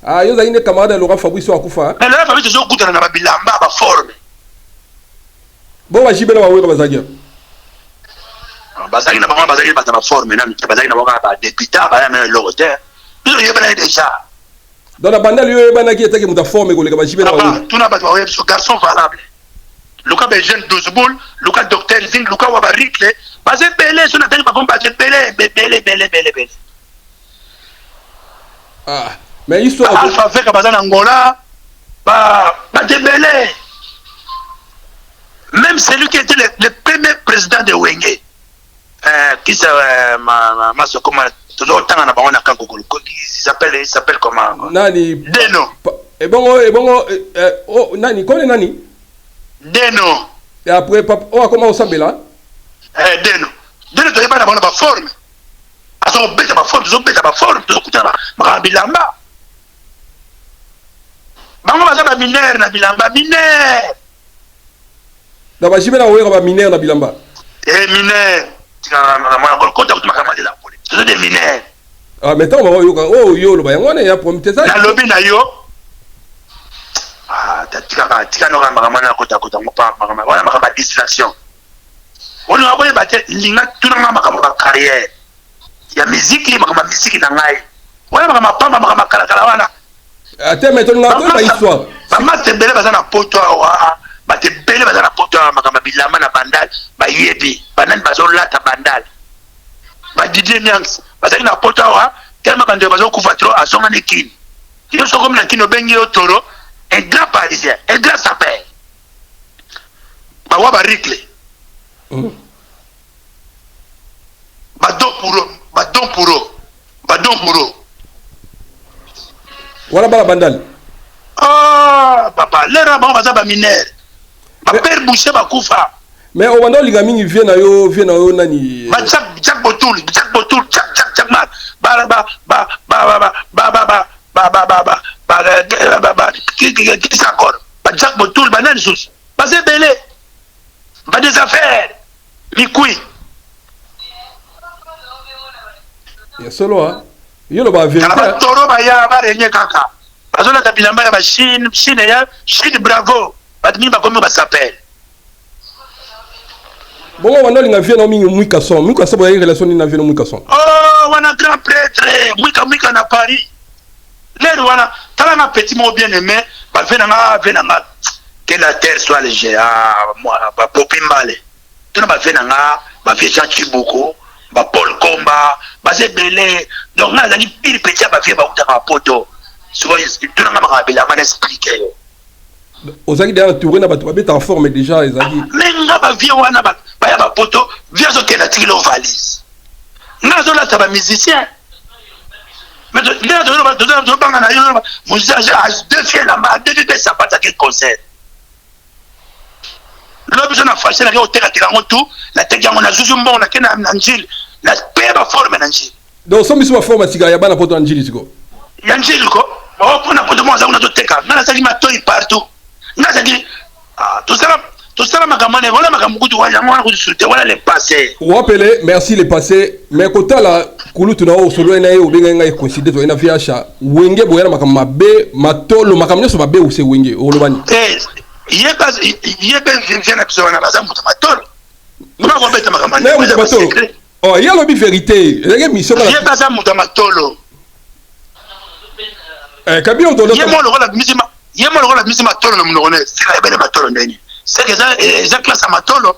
Ah, yo zaine camarade Laurent Fabrice wa kufa. Mais Laurent Fabrice zo kutana na bilamba ba forme. Bon wa jibe na wa weka bazagia. Bazagi na ba bazagi ba ta forme na bazagi na ba député ba na logoteur. Yo yebana déjà. Dans la bande yo yebana ki etake muta forme ko le ka jibe na wa. Tout na ba wa so garçon valable. Luka be jeune 12 boules, Luka docteur Zing, Luka wa ba ricle. Ba se belé so na tele ba bomba se belé. Ah. Mais histoire Alpha avec Bazan Angola, bah débellé. Même celui qui était le premier président de Wenge, qui s'appelle comment? Nani? Deno. Et bon, oh, Nani, comment Nani? Deno. Et après, oh, comment on s'appelle là? Deno. Deno, tu n'es pas dans la forme. À son bête à ma forme, tu es ma forme, tu es ma bilamba. Bango baza ba mineur na bilamba mineur. Da ba jibe na wera ba mineur na bilamba. Mineur. Tika na kota kutu makama de la police. C'est des mineurs. Ah mais tant yo lo ba yango na ya promete ça. Na lobby na yo. Ah tika no makama na kota ngopa makama. Wana makama distraction. On a pas battre linga tuna makama ba carrière. Ya musique makama musique na ngai. Wana makama pamba makama kala wana. Attends, mais tu n'as pas histoire. Maman te belle bazana poto ba te belle bazana poto makama bilama na bandal ba yebi banani bazola ta bandal ba Didier Nyangs bazali na poto tellement bande bazo kufa trop asonga ne kin yo so comme na kino bengi otoro un grand parisien un grand sapeur ba wa ba ricle ba don puro Voilà bala bandal. Ah papa les rabons baza ba mineur ba père boucher ba kufa. Mais au moment où les vient na yo nani. Ba Jack Botoul Jack mat qui s'accorde ba Jack Botoul ba nani sous ba c'est belé ba des affaires mi kui. Ya solo hein. Yo lo ba vérité. Ba toro ba ya ba renye kaka. Bazola ta bilamba ya ba Chine bravo. Ba timi ba komo ba s'appelle. Bon, on a une vie nommée Mouikason. Mouikason a une relation avec une Mouikason. Oh, on a grand prêtre. Mouika na Paris. L'air, on a un petit mot bien aimé. Venanga. Que que la terre soit légère. Popimbale. Tout le monde fait nanga, fait Jean Chibuko, Paul Komba, c'est belé. Donc là, il y a pile petit à fait ma poto. Souvent, tout le monde m'a expliqué. Ozaki derrière tourner na bato babeta en forme déjà ezaki. Mais nga ba vie wana ba ya ba poto, vient zo kena tilo valise. Nga zo la taba musicien. Mais là de banga na yo, musicien a deux fiers là, deux sapata quel concert. Là besoin na fâcher na hôtel à tout, la tegi on a zuzu mbon na kena nanjil, la paix ba forme nanjil. Donc somme sur forme siga ya bana poto nanjil siko. Nanjil ko, ba ko na poto mo za na to teka, na saki ma toi partout. Tout ça, voilà les passés. Ou appelez, merci les passés. Mais quand la Kouloutou na o solo na yo benga ngai considéré to ina fiacha. Wenge boyana makama be matolo makamnyo so babe ou se wenge o lobani. Yé vient na biso na baza muta matolo. Comment on bête makama? Oh, il y a la vérité. Les mission yé baza muta matolo. Kabi on donne. Yé mo lokola misima. Yé mo lokola misima matolo na munone. C'est la belle matolo ndeni. C'est que ça classe à matolo.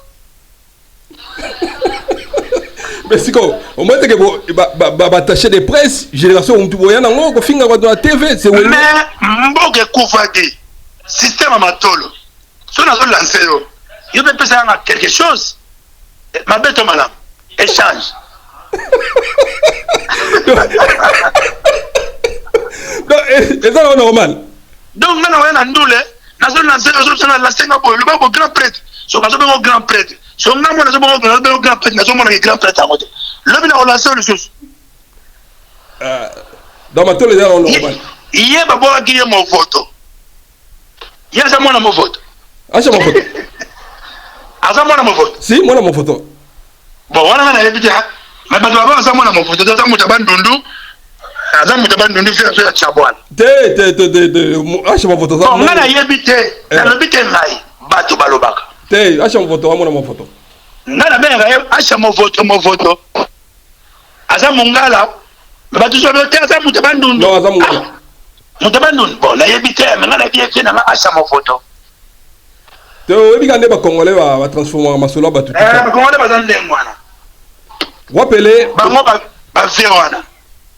Mais c'est quoi? Au moins que bah attaché des presses, génération on tout voyant dans le film dans la TV, c'est mais mboge koufadi système à matolo. Si on a lancé il peut penser à quelque chose. Ma bête madame, échange. Donc c'est ça normal. Donc maintenant on a ndoule. Nazo lancé la lancé le babo grand prêtre. So nazo bengo grand prêtre. So ngamo nazo bengo grand prêtre, nazo mona grand prêtre amote. Le bina relancé le chose. Dans ma tole là on normal. Hier babo akiye mo photo. Hier ça mona mo photo. Acha mo photo. Aza mona mo photo. Si mona mo photo. Bon wana na répéter. Mais bado babo aza mona mo photo. Aza mo tabandundu. Aza mo tabandundu fait la chabwan. Acha mo photo. Bon ngana yebite. Na lobite ngai. Bato balobaka. Acha mo photo, amona mo photo. Ngana benga acha mo photo. Aza mongala. Bato so te aza mo tabandundu. Non, aza mongala. Mo tabandundu. Bon na yebite mais ngana bien na acha mo photo. Ebi kande ba congolais va transformer masolo ba tout. Ba congolais ba zande ngwana. Wapele bango ba verwana.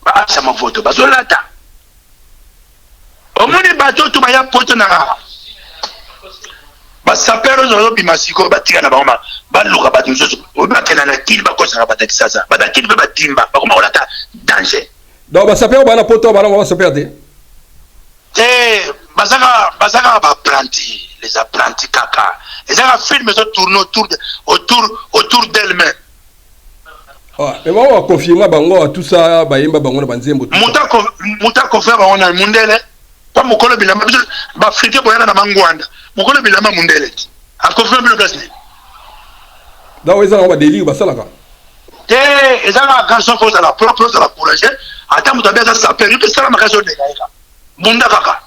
Ba acha mo photo. Ba zolata. Omoni bato to ba ya poto na. Ba sapero zo bi masiko ba tika na bango ba luka ba nzozo. Ba tena na kili ba kosa ba takisasa. Ba kili ba timba. Ba koma olata danger. Donc ba sapero ba na poto ba na ba sapero te. Bazaka ba apprentis, les apprentis kaka. Les films se tournent autour d'elle-même. Mais moi on confirme bango tout ça ba yemba bango na banzembo. Muta confirme bango na mundele. Kwa mukolo bilama ba frite boyana na mangwanda. Mukolo bilama mundele. A confirme le place. Donc ils ont ba délire ba salaka. Ils ont un garçon pour la propre de la courage. Attends muta beza s'appelle, il peut ça la magasin de gaïka. Bunda kaka.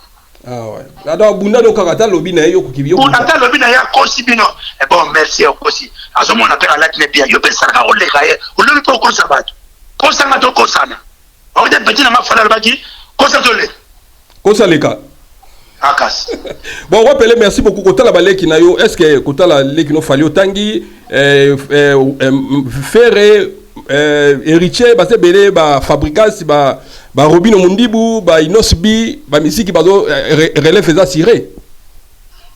Ah ouais. Là donc bunda do kaka lobi na yo kokibio. Bunda ta lobi na ya kosi bino. Et bon merci au kosi. Azo mon appel à la tne bien. Yo pe ça ka ole gaye. O le ko kosa bato. Kosa ngato kosana. O de petit na ma fala baki. Kosa tole. Kosa leka. Akas. Bon, rappelez merci beaucoup kota la baleki na yo. Est-ce que kota la leki no fali otangi faire héritier ba se belé ba fabricants ba Robino Mundibu, ba Inosbi, ba musique bazo relève ça ciré.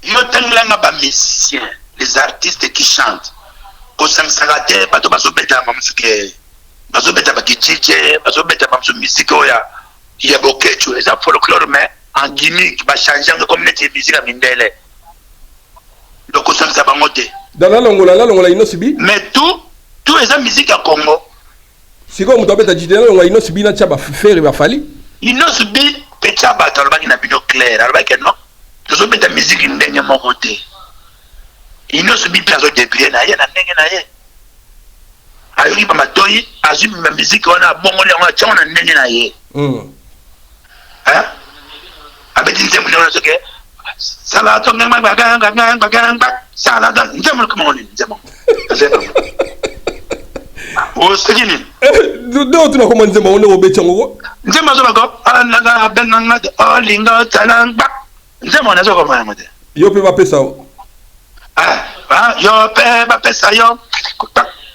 Yo tengla ba musiciens, les artistes qui chantent. Ko samsagate bato bazo beta ma musique. Bazo beta ba DJ, bazo beta ma musique oya. Il y a beaucoup de choses, ça folklore mais en gimmick ba changer de communauté musique à Mindele. Donc ko samsa ba ngote. Dans la longola Inosbi. Mais tout est en musique à Congo. Si comme tu as dit, on a Inosbi na tchaba faire ba fali. Inosbi petchaba talba ki na bino clair, alba ke non. Tout beta musique ndenge mon côté. Inosbi plazo débrouiller na ye na ndenge na ye. Ayoki ba matoyi, azumi ma musique wana bongo le wana tchona ndenge na ye. Hein? Abeti nzemu na soke. Sala to ngamba baganga sala da nzemu ko moni nzemu. O segini. Do tu na comment nzemu on o bechango. Nzemu zo bako ala na benanga olinga talanga. Nzemu na zo ko mama de. Yo pe bapesa. Yo pe bapesa yo.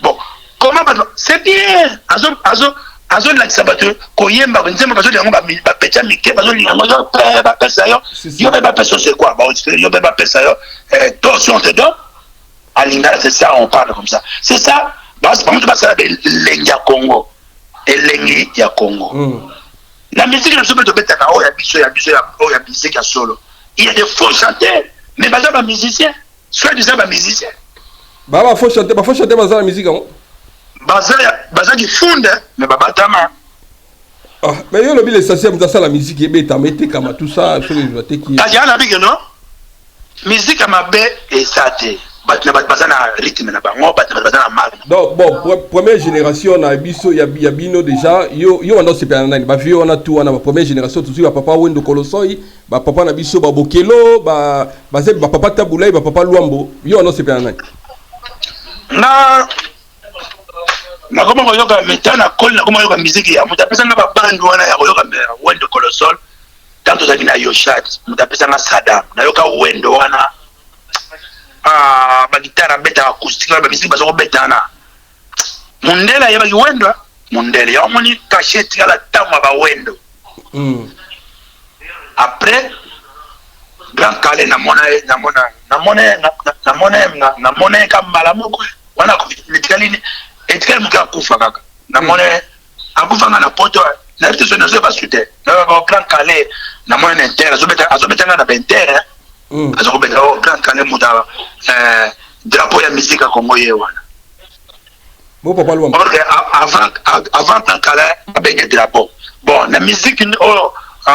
Bon, comment c'est bien. Azo la sabato koyemba nzemba bazo yango ba pecha mike bazo yango yo pe bapesa yo. Yo pe bapesa c'est quoi? Bon, yo pe bapesa yo. Torsion te donne. À l'Ingala, c'est ça, on parle comme ça. C'est ça. C'est pas moi qui ça l'Engi à Congo. Et l'Engi à Congo. La musique, je ne sais pas, il y a musique à solo. Il y a des faux chanteurs, mais pas des musiciens. Soit des musiciens. Bah, faut chanter dans la musique. Baza qui fonde, mais pas tama. Ah, mais yo le bil essentiel dans la musique et beta mettez comme tout ça, sur les voix qui. Ah, il y a la big non? Musique à ma baie et ça té. Donc bon, première génération on a biso ya bino déjà yo on a sepana nani ba vieux on a tout on a première génération tout suite papa Wendo Kolosoi ba papa na biso ba Bokelo ba papa Tabulai ba papa Luambo yo on a sepana nani na comment on yoka metana kol na comment yoka musique ya mutapesa na ba band wana ya yoka Wendo Kolosol tanto za kina Yoshat mutapesa na Sadam na yoka Wendo wana ba guitare beta acoustique ba musique bazo betana mundela ya ba Wendo mundela ya moni cachette ya la tama ba Wendo après grand calé na mona kambala moko wana ko litikalini etikali muka kufa kaka na mona akufa na poto na rete so nazo ba sute na ba grand calé na mona inter azo beta na benter azo beta grand calé muta drapeau ya musique Congo ye wana bon papa Luambo avant grand calé avec drapeau bon la musique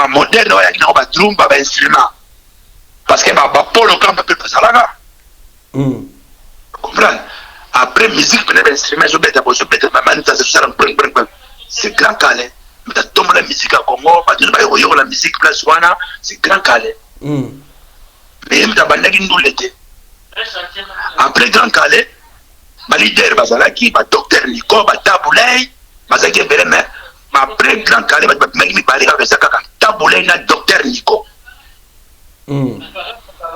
moderne ya kina ba drum ba instrument parce que ba polo quand peut passer là comprendre après musique peut être instrument je bête maman ça c'est grand calé mais tu tombes la musique à Congo pas tu vas y la musique place wana c'est grand calé mais tu banda qui nous l'été après grand calé ba leader bazalaki ba docteur Nico ba Tabulai bazaki bele mais après grand calé ba meki balika bezaka Tabulai na docteur Nico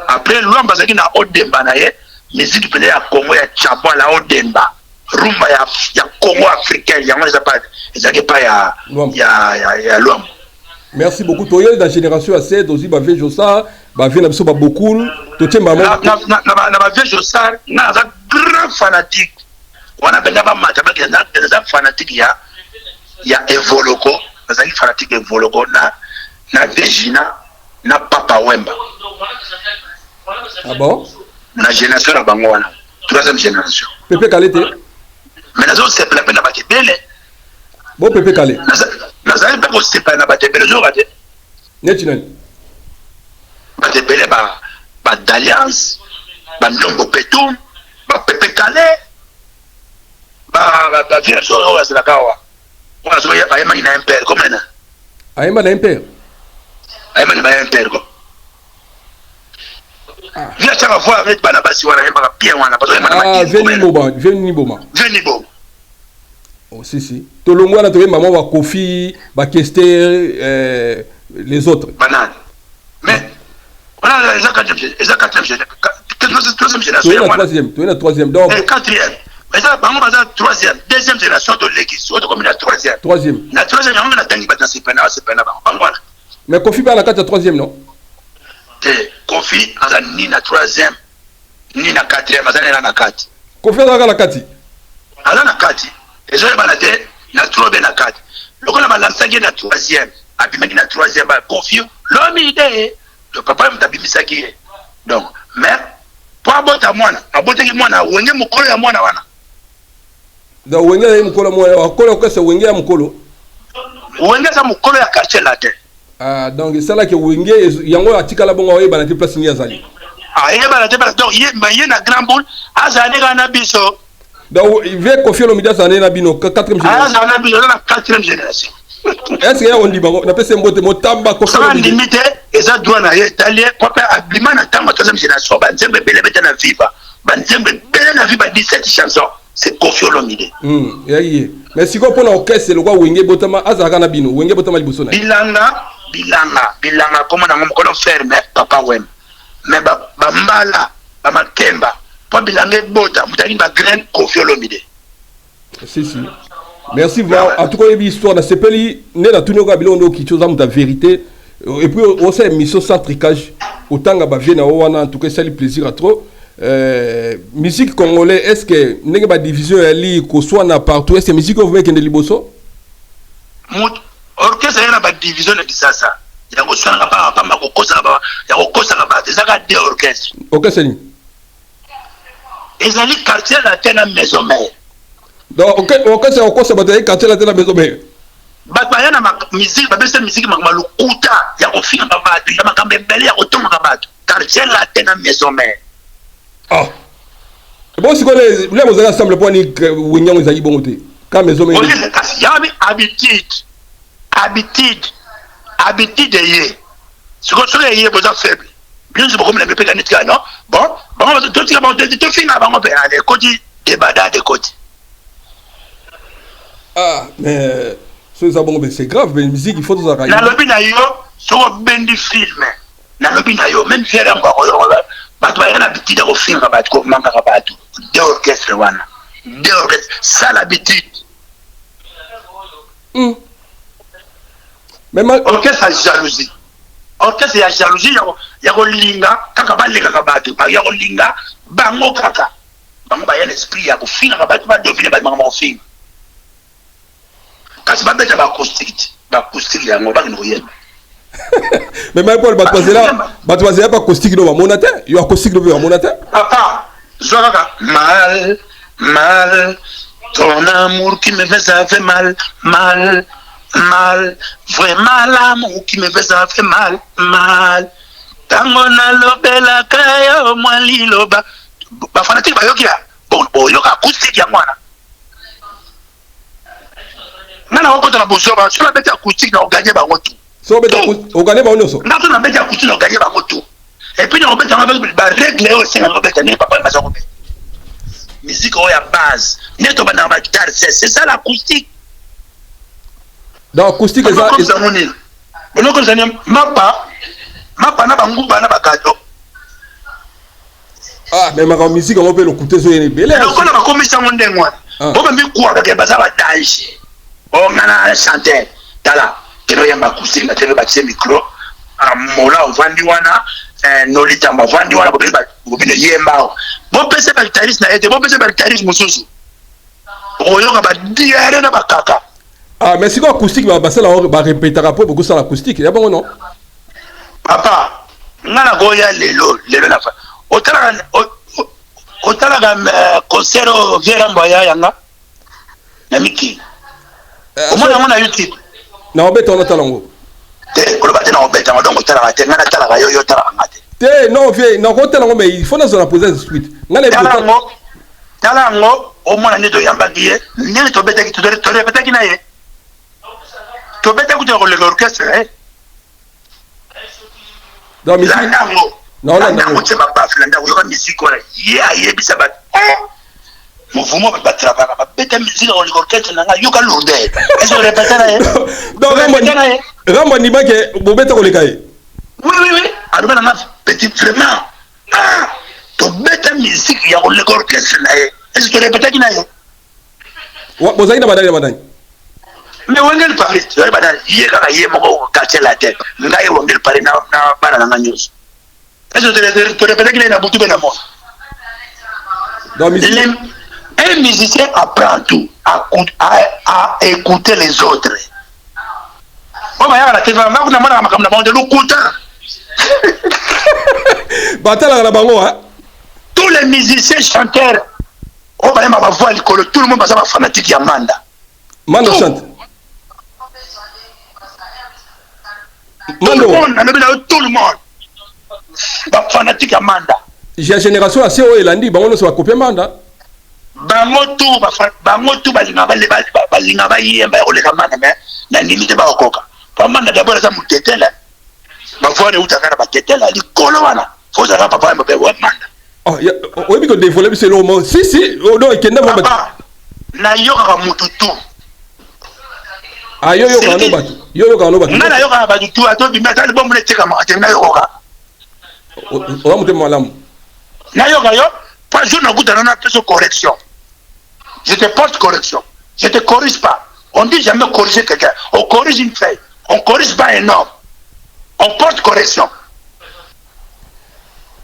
après Luambo bazaki na Odemba na ye musique pele ya Congo ya Chabo la Odemba rumba ya Congo africain ya ngone ezaki pa ya Luambo. Merci beaucoup toyel da génération à 7 aussi ba vieux Josa ba vieux na biso ba beaucoup to temba mo na ba vieux Josa na za grand fanatique wana benda ba mata ba za fanatique ya Evoloko bazaki fanatique Evoloko na Vegina na Papa Wemba. Ah bon? La génération à Bangoana, troisième génération. Pepe Kalete. Mais nous c'est la peine à battre belle. Bon Pepe Kalé. Nous avons pas aussi pas à battre belle jour à dire. Netinel. Battre belle ba d'alliance, ba Ndongo Petum, ba Pepe Kalé, ba vieux sur la kawa. On a joué à Emma ina impère comme ça. À Emma l'impère. Emma ina impère quoi. Viens chaque fois avec Banabasi wana yemba bien wana parce que Veni Boma. Oh si. Tolongwa na toye maman wa Kofi, ba Kester les autres. Banane. Mais voilà les quatrième génération. Tu es la troisième donc quatrième. Mais ça bango baza troisième, deuxième génération de l'équipe, autre comme la troisième. La troisième on a tangi batna c'est pena bango. Mais Kofi ba la troisième non? Kofi aza ni na troisième ni na quatrième aza na kati. Kofi aza na kati. Aza na kati. Ezo ba te na trobe na kati. Lokola ba lansaki na troisième, abimaki na troisième ba Kofi l'homme idée le papa mtabimisaki. Donc mais pour abota mwana, abotaki mwana wenge mukolo ya mwana wana. Da wenge ya mukolo mwana wakolo kwa se wenge ya mukolo. Wenge za mukolo ya quartier la te. Ah, donc c'est là que Wenge yango atikala bongo oye bana te place ni azali. Ah, yé bana te place donc yé na grand boule azali kana biso. Donc il veut confier le média na bino 4e génération. Ah, ça na biso na 4e génération. Est-ce que on dit bango na pese mbote motamba ko ça limité et ça doit na italien papa abima na tamba 3e génération ba nzembe bele beta na viva. Ba nzembe bele na viva 17 chansons. C'est Koffi Olomide. Mais si on prend orchestre le roi Wenge botama azaka na bino Wenge botama liboso na. Bilanga comme on a mon colon fermé papa Wem. Mais ba bambala bamakemba po bilange bota mutani ba grain Koffi Olomide. Si. Merci voir. En tout cas, il y a une histoire. C'est pas lui. Né dans tout le monde, on a quelque chose de vérité. Et puis, on sait mission sans tricage. Autant que Bavien a en tout cas, ça lui plaisir à trop. Musique congolais, est-ce que n'est pas division ali qu'on soit na partout? Est-ce que musique on veut qu'il y ait des liboso? Orchestre yana ba division de ça. Ya ko sanga pa makokosa ba ya ko kosa ba ezaka de orchestre. Orchestre ni. Ezali quartier la tena maison mère. Donc orchestre on kosa ba de quartier la tena maison mère. Ba yana ma musique ba bese musique malukuta ya ko finga ba ya makambe mbele ya ko tonga ba quartier la tena maison mère. Ah. Bon si connaît les vous ensemble pour ni wenya vous ayi bonté. Quand maison mère. Il y a habitude yé. Ce que tu es besoin faible. Bien sûr comme les péganites non. Bon, tu finis avant on peut aller côté débat de côté. Ah, mais c'est grave, mais la musique, il faut tout ça. Dans le pays, il y a des films. Dans le pays, il y a même faire un peu de l'habitude de film, de l'orchestre. Ça, l'habitude. Orchestre a jalousie. Orchestre a jalousie, il y a linga, kakaba lekakabatu, il y a linga, bango kaka. Bango ba l'esprit, il y a film, il y a deviner bango film. Kasi ba beta ba acoustique ya ngoba nginoyeba. Mais même Paul batwazela pas acoustique no ba monate, yo acoustique no ba monate. Papa, zoaka mal, ton amour qui me fait ça fait mal, vraiment l'amour qui me fait ça fait mal. Tango na lobela kayo mwali loba. Ba fanatique ba yokia. Bon, yo acoustique ya mwana. Nana wako na bosoba, sur la bête acoustique na gagner ba moto. So bête on gagner ba onyoso. Na na bête acoustique na gagner ba moto. Et puis on bête avec ba règle aussi na bête na papa ba ça. Musique au ya base. Neto ba na ba guitare, c'est ça l'acoustique. Donc acoustique ça Bono comme ça mapa na banguba na bakato. Ah, mais ma musique on peut l'écouter sur une belle. Donc on a commis ça mon dengwa. Bon même quoi avec ba ça ba danger. On a chanté tala kero ya makusi na tele batse micro mola ovandi wana nolita mavandi wana bobile yemba bo pese ba guitariste na ete bo pese ba guitariste mususu oyo ka ba diare na bakaka. Ah mais si quoi acoustique ba ça ba répéter après beaucoup ça l'acoustique ya bon non papa ngana goya lelo na fa otala concert Vera Mboya yanga na miki. Comment on a YouTube? Na obeta on talango. Te ko ba te na obeta donc tala te ngana tala yo tala ngate. Te non vie na ko talango mais il faut na zona poser suite. Ngana talango o mona ne do yamba die ne to beta ki to repeta ki na ye. To beta ku to l'orchestre dans musique. Non non c'est pas flanda yo ka musique wala ye bisa ba. Mouvement va travailler ba beta musique dans l'orchestre na yo ka lourde. Est-ce que répéter là? Donc Rambo ni ba ke bo beta ko le kai. Oui. Alors na petit vraiment. Ah, to beta musique ya l'orchestre là. Est-ce que répéter na ye? Wa bo zaina badani. Mais wangel Paris, yo badani ye ka ye mo quartier la tête. Ngai wangel Paris na bana na news. Est-ce que tu répéter na butu bena mo? Donc un musicien apprend tout, à écouter les autres. Oh, mais la TV, tous les musiciens chanteurs, oh, bah, ma voix, tout le monde va fanatique de Manda. Manda chante. Tout le monde. Fanatique de Manda. J'ai génération assez haut et lundi, on se va copier Manda. Bango tu balinga ba yemba ole kamana me na limite ba okoka pamanda d'abord za mutetela ba fone utakana ba tetela likolo wana foza ka papa mbe wa manda oh ya o bi ko développer c'est le mot si no ikenda mo ba na yoka ka mututu ayo yo ka no batu na yoka ba tu ato bi meta le bombe teka ma tena yoka oza motema malamu nayoka yo pas jour nakutana na peso correction. Je te porte correction, je te corrige pas. On dit jamais corriger quelqu'un, on corrige une feuille, on corrige pas un homme, on porte correction.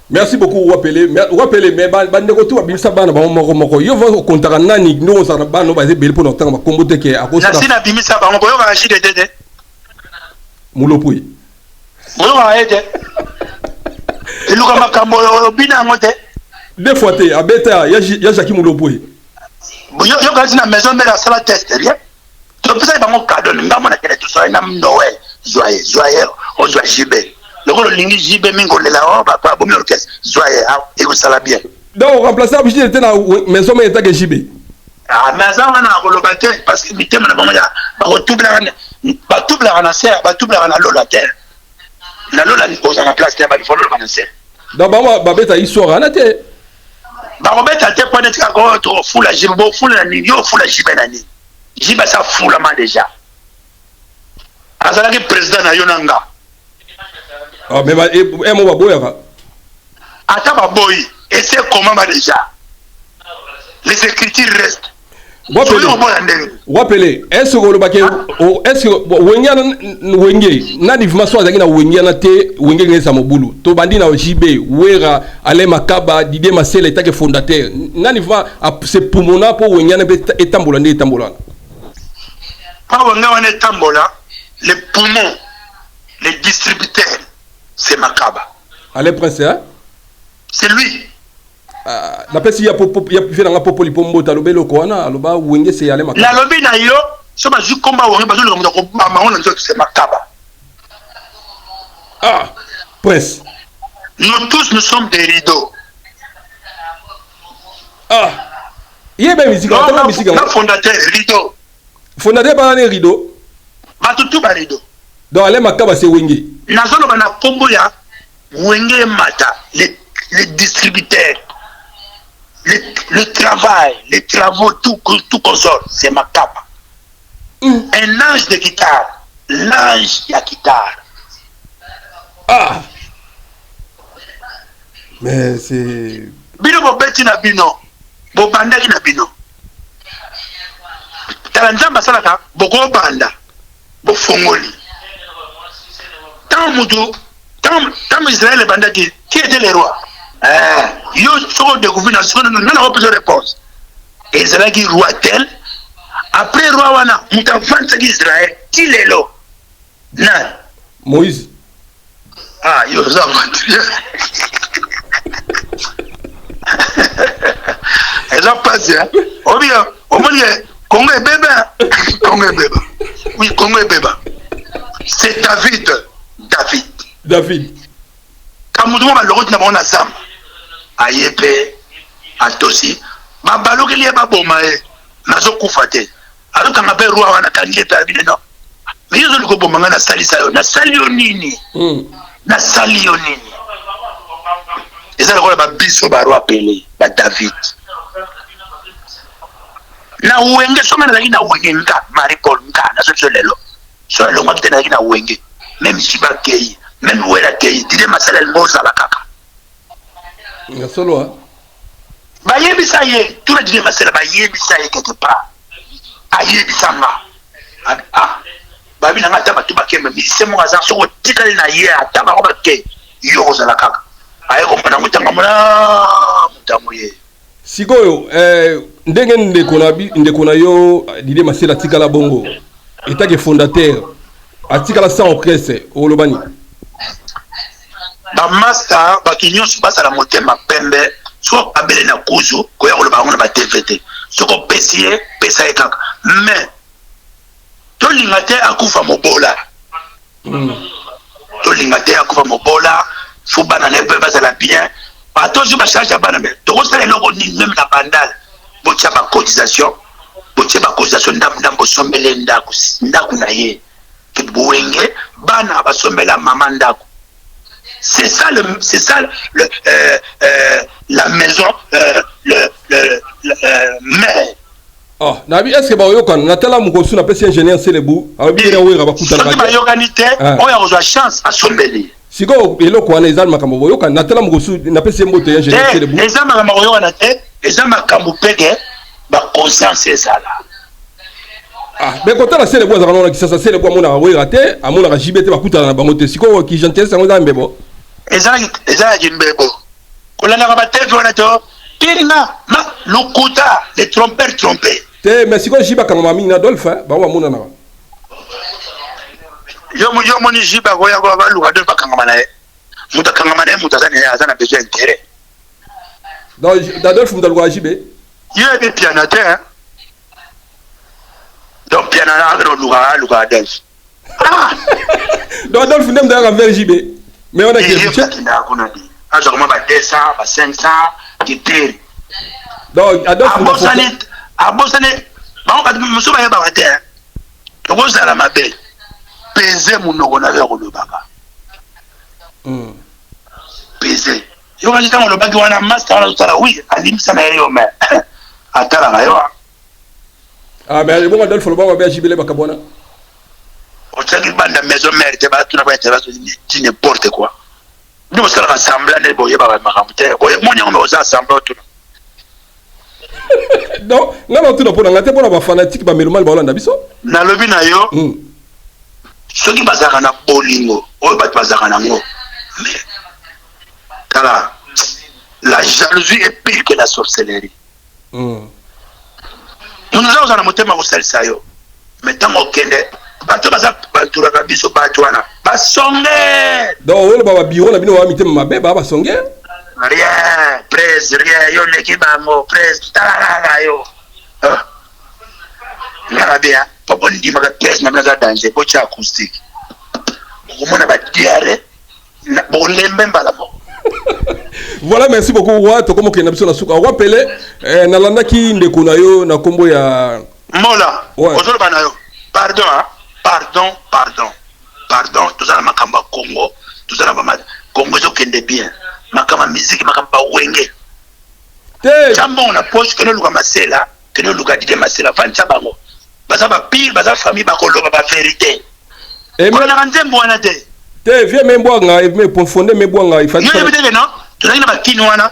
Merci beaucoup Wapele mais bandeko tu babimisa bana bango moko yo va kontaka nani ndo sa bana ba zebeli po notanga makombo te ke akosa na sina bimisa bango boyo ba jide dede mulopui boyo ba ede eluka makambo bina ngote deux fois te abeta ya Jackie mulopui boyo yo kasi na maison mais la sala test rien to pesa bango cadeau ngamo na kele to so na Noël joyeux on joie jibe le lingi jibe mingo le la papa bomi orchestre joyeux et vous ça la bien donc remplacer abiji était na maison mais était que jibe ah maison na ko locataire parce que mitema na bango ya ba tubla na serre ba tubla na lola terre na lola ni posa na place terre ba folo na serre donc ba beta histoire na te ba beta te point de ko to fula jibe bo fula ni yo fula jibe na ni jibe ça fula ma déjà azala ki président na yonanga. Ah mais mo ba boya ata ba boy et c'est comment va déjà les écritures restent Wapele est-ce que le baké est-ce que wenge na information azaki na wenge na te wenge ngesa mobulu to bandi na JB wera ale makaba Didier Masela etake fondateur nani va se pumona po wenge na etambola ndi etambola pa wenge wana etambola les poumons les distributeurs c'est Makaba. Allez prince hein? C'est lui. La pesi ya fait dans la popoli pombo talobe lokwana aloba wenge c'est aller Makaba. La lobi na yo so ba ju komba wenge ba ju lo ko mama on c'est Makaba. Ah prince. Nous tous nous sommes des rideaux. Ah. Il est bien musique, on musique. Le fondateur rideau. Fondateur ba ne rideau. Ba tout ba rideau. Donc aller Makaba c'est wenge. Nazolo bana kombo ya wenge mata les distributeurs le travail les travaux tout consort c'est Makaba. Un ange de guitare l'ange ya guitare. Ah mais c'est bino bo beti na bino bo bandaki na bino tala nzamba salaka boko banda bo fongoli. Tant Israël bandaki qui était le roi yo soko découvrir na soko na na pas de réponse Israël qui roi tel après roi wana mutavanza ki Israël qui est là na Moïse. Ah yo ça va eza passe hein o bien o moni Congo est bébé oui Congo est bébé c'est David quand nous devons le retour dans la zam ayepe atosi ma baloki lié ba bomae nazo kufate alors quand appelle roi wana kangie tabine non mais yo zo ko bomanga na salisa yo na salio nini na salio nini ezala ko ba biso ba roi Pelé ba David na wenge soma na kina wenge nka Marie-Paul nka na so lelo so lelo ngakite na kina wenge même si ba kei même où elle a été Didier Masela le mot à la caca. Il solo hein. Bah yebisa ye tout le Didier Masela bah yebisa ye quelque part. Ah yebisa ma. Ah bah bina ngata ba tuba kembe c'est mon hasard sur tikali na ye ataba ko ba ke yo za la caca. Aye ko mwana mutanga mwana mutamuye. Sikoyo ndenge ndeko na yo Didier Masela tikala bongo etake fondateur atikala sans orchestre olobani. Ba master ba kinyo basa la motema pembe so abele na kuzu ko ya ko ba ngona ba TVT so ko pesier pesa e kaka mais to lingate akufa mobola to lingate akufa mobola fu bana ne be basa la bien ba to ju ba charge bana me to ko sala loko ni même la bandale bo tia ba cotisation ndam bo sombele ndaku na ye ke boenge bana ba sombela mama ndaku. C'est ça la maison mère. Ah, nabi est-ce que ba yokan natala mukosu na pesi ingénieur Selebu abi na wera ba kutala ba yokanité on ya reçoit chance à sombeli. siko eloko wana eza makambo boyoka natala mokosu napesi mbote ya ingénieur Celebu eza makambo boyoka na te eza makambo peke ba conscience ezala mais kotala Celebu azaka nona kisasa Celebu amona wera te amona JB te bakutana na bango te siko ki gentillesse yango za mbebo eza jimbebo kolanda ba TV wana to piringa ma lukuta les trompeurs trompés te mais siko JB kangama mingi na Dolphe bango amona na yo moni jiba ko ya ko ba luka de bakangama na ye mutakangama na ye mutazani azana besoin intérêt donc Dolphe mutaluka JB yo e piano te hein donc piano na agro luka Dolphe donc Dolphe ndem da vers JB mais on a que na kuna di azo kama ba 200 ba 500 kiteri donc Dolphe abosane ba ko musuba ye ba te to ko sala mabe pese munoko na yo kolobaka pese yo ka tanga lobaki wana master na tsara oui alimisa na yo mais atala na yo mais bon Adolphe loba ba jibele bakabona o tsaki banda maison mère te ba tuna ba te ba di n'importe quoi nous ça rassemble ne boye ba makamute boye monya on ça assemble tout donc ngalo tuna pona ngate pona ba fanatique ba melumal ba Holanda biso na lobi na yo soki bazaka na bolingo oyo bato bazaka nango mais kala la jalousie est pire que la sorcellerie nous avons na motema kosalisa yo mais ntango okende bato baturaka biso bato wana basonge donc oyo baba biro na bino wa mitema mabe baba basonge rien presse rien yo leki bango presse talala yo ngana bia papa ndima ka pièce na za danger ko cha acoustique komona ba diare na bolembe mbala mo voilà merci beaucoup roi to komo kena biso na suka roi Pelé na landa ki ndeko na yo na kombo ya mola ozolo bana yo pardon tozala makamba Congo tozala ba Congo zo kende bien makamba musique makamba wenge te jambo na poche keno luka masela keno luka dide masela vancha bango baza ba pire baza famille bakoloba ba vérité et mais na nzembo wana te viens même boire mais profonde mais boire il faut non mais non tu n'as pas kino wana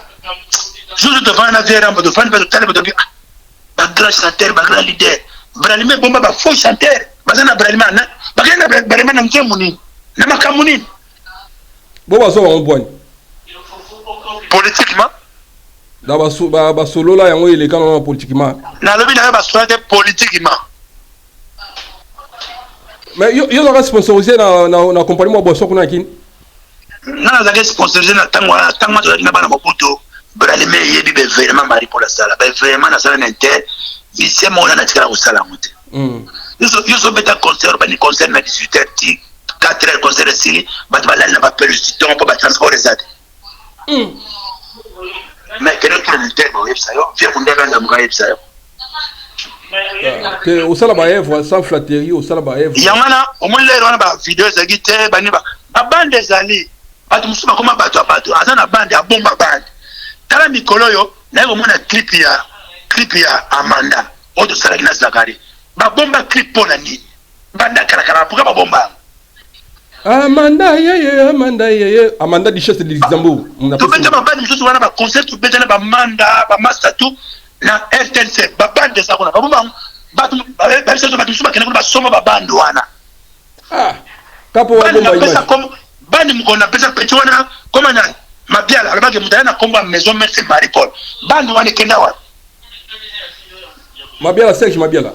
juste devant na vera mbo devant ba tale ba grand chanteur ba grand leader bralime bomba ba faux chanteur baza na bralime na bagenda bralime na nzembo ni na makamuni bo bazo ba mbwani politiquement da ba solo la yango ile kana politiquement na lobi na ba solo te politiquement mais yo la sponsorisé na compagnie mo boisson kuna kini na za sponsorisé na tangwa na bana mobuto bralime yebi be vraiment mari pour la sala be vraiment na sala inter ici mo na tikala ko sala mote yo so beta concert ba ni concert na 18h 4h concert sili ba balal na ba pelusiton pour ba transport ezate mais que notre inter bo yebsa yo vie kundanga ndamuka yebsa yo que au sala ba œuvre sans flatterie au sala ba œuvre yangana au moins les wana ba vidéo za gite bani ba bande zali batu musuba koma batu azana bande abomba bande tala mikolo yo na yo mona clip ya Amanda oto sala kina Zakari ba bomba clip pona nini banda karakara puka ba bomba Amanda di chef de Luxembourg to benda ba bande mususu wana ba concert to benda ba manda ba master tout na RTNC ba bande za kuna ba bomba batu ba sezo batu musuba kena kuna ba soma ba bande wana kapo wa bomba image bande mukona pesa pecho wana koma na mabiala alabake mutana komba maison Merci Marie Paul bande wana kenda wa mabiala Serge mabiala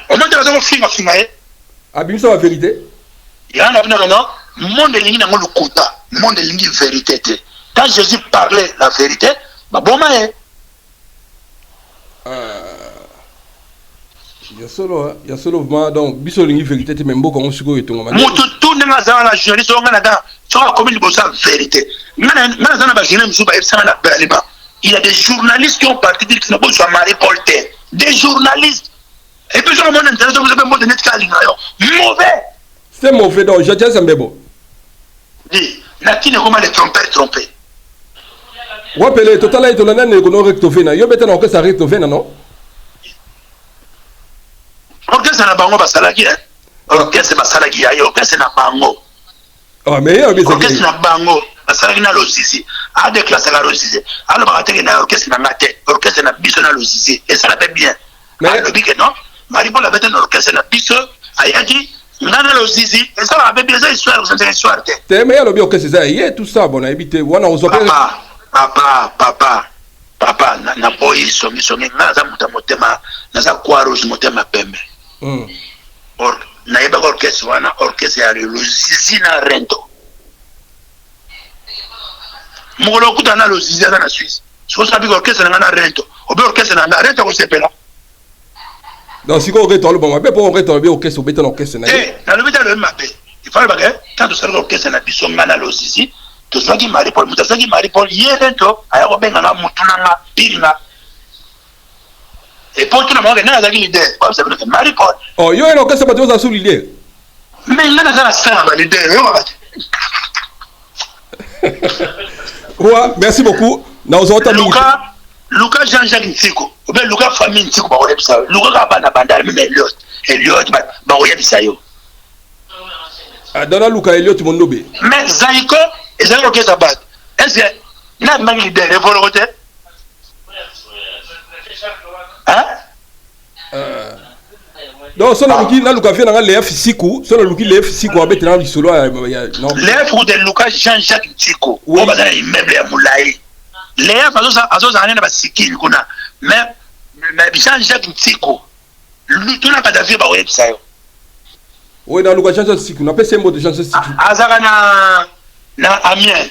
au moins de la finga abimisa la vérité yana non monde lingi na ngolukuta monde lingi vérité te quand Jésus parlait la vérité ba boma ya solo vraiment donc biso lingi vérité te même boko ngosiko etonga mane mutu tout nga za la journaliste nga na da so comme ni bosa vérité nga za na ba jeune musuba ebsa na balima il y a des journalistes qui ont parti dire que na bosa Marie Paul te des journalistes et puis je me intéresse vous avez mot de net kalinga yo mauvais c'est mauvais donc je tiens Sambebo dit na kine comment les tromper wa Pelé total ay to na ne ko no recto fena yo beta na ko sa recto fena non orchestre na bango basalaki orchestre basalaki ya orchestre na bango Ah mais orchestre na bango asalaki na losisi a déclassé la losisi alobaka teke na orchestre na nga te orchestre na biso na losisi esala mpe bien alobi ke non Marie-Paul abete na orchestre na biso ayaki nga na losisi esalaka mpe bien eza histoire kozanzaka histoire te mais alobi orchestre eza ye tout ça bon nayebi te wana ozwa papa na boyi songisongi nga naza moto ya motema naza croix rouge motema pembe nayebaka orchestre wana orchestre ya losisi na rento mokolo okuta na losisi aza na Suisse sikosabika orchestre na nga na rento obe orchestre na nga rento akosepela donc sikoyo oreto aloba mabe mpo oreto alobi orchestre obeta na orchestre na ye nalobi te alobi mabe ifalobaka tant tosalaka orchestre na biso nga na losisi tozwaki Marie-Paul moto azwaki Marie-Paul ye rento aya kobenganga mutu nanga piringa epo tuna bango nanga azalaki lider babisabinoke Marie-Paul yo ena orchestre bato oza su lider mais nga naza na sala balider oyokaka te ouais, merci beaucoup. Luka Jean-Jacques Ntiko. Ou bien Luka famille Ntiko ba oyebisa. Luka ka bana bandala même Elliot ba oyebisa yo. Dona Luka Elliot mondobe. Mais Zaiko ezalo ke sabat. Est-ce na mangi leader evolo côté? Hein? Donc solo luki na Luka vient na lef siku, solo luki lef siku abete na lisolo ya non. Lef ou de Luka Jean-Jacques Ntiko. O ba na immeuble ya mulai. Lef azoza nena ba sikini kuna. Mais Jean-Jacques Ntiko. Lui tout na kadavi ba oyebisa yo. Oui, na Luka Jean-Jacques Ntiko, na pese mbo de Jean-Jacques Ntiko. Azaka na Amiens.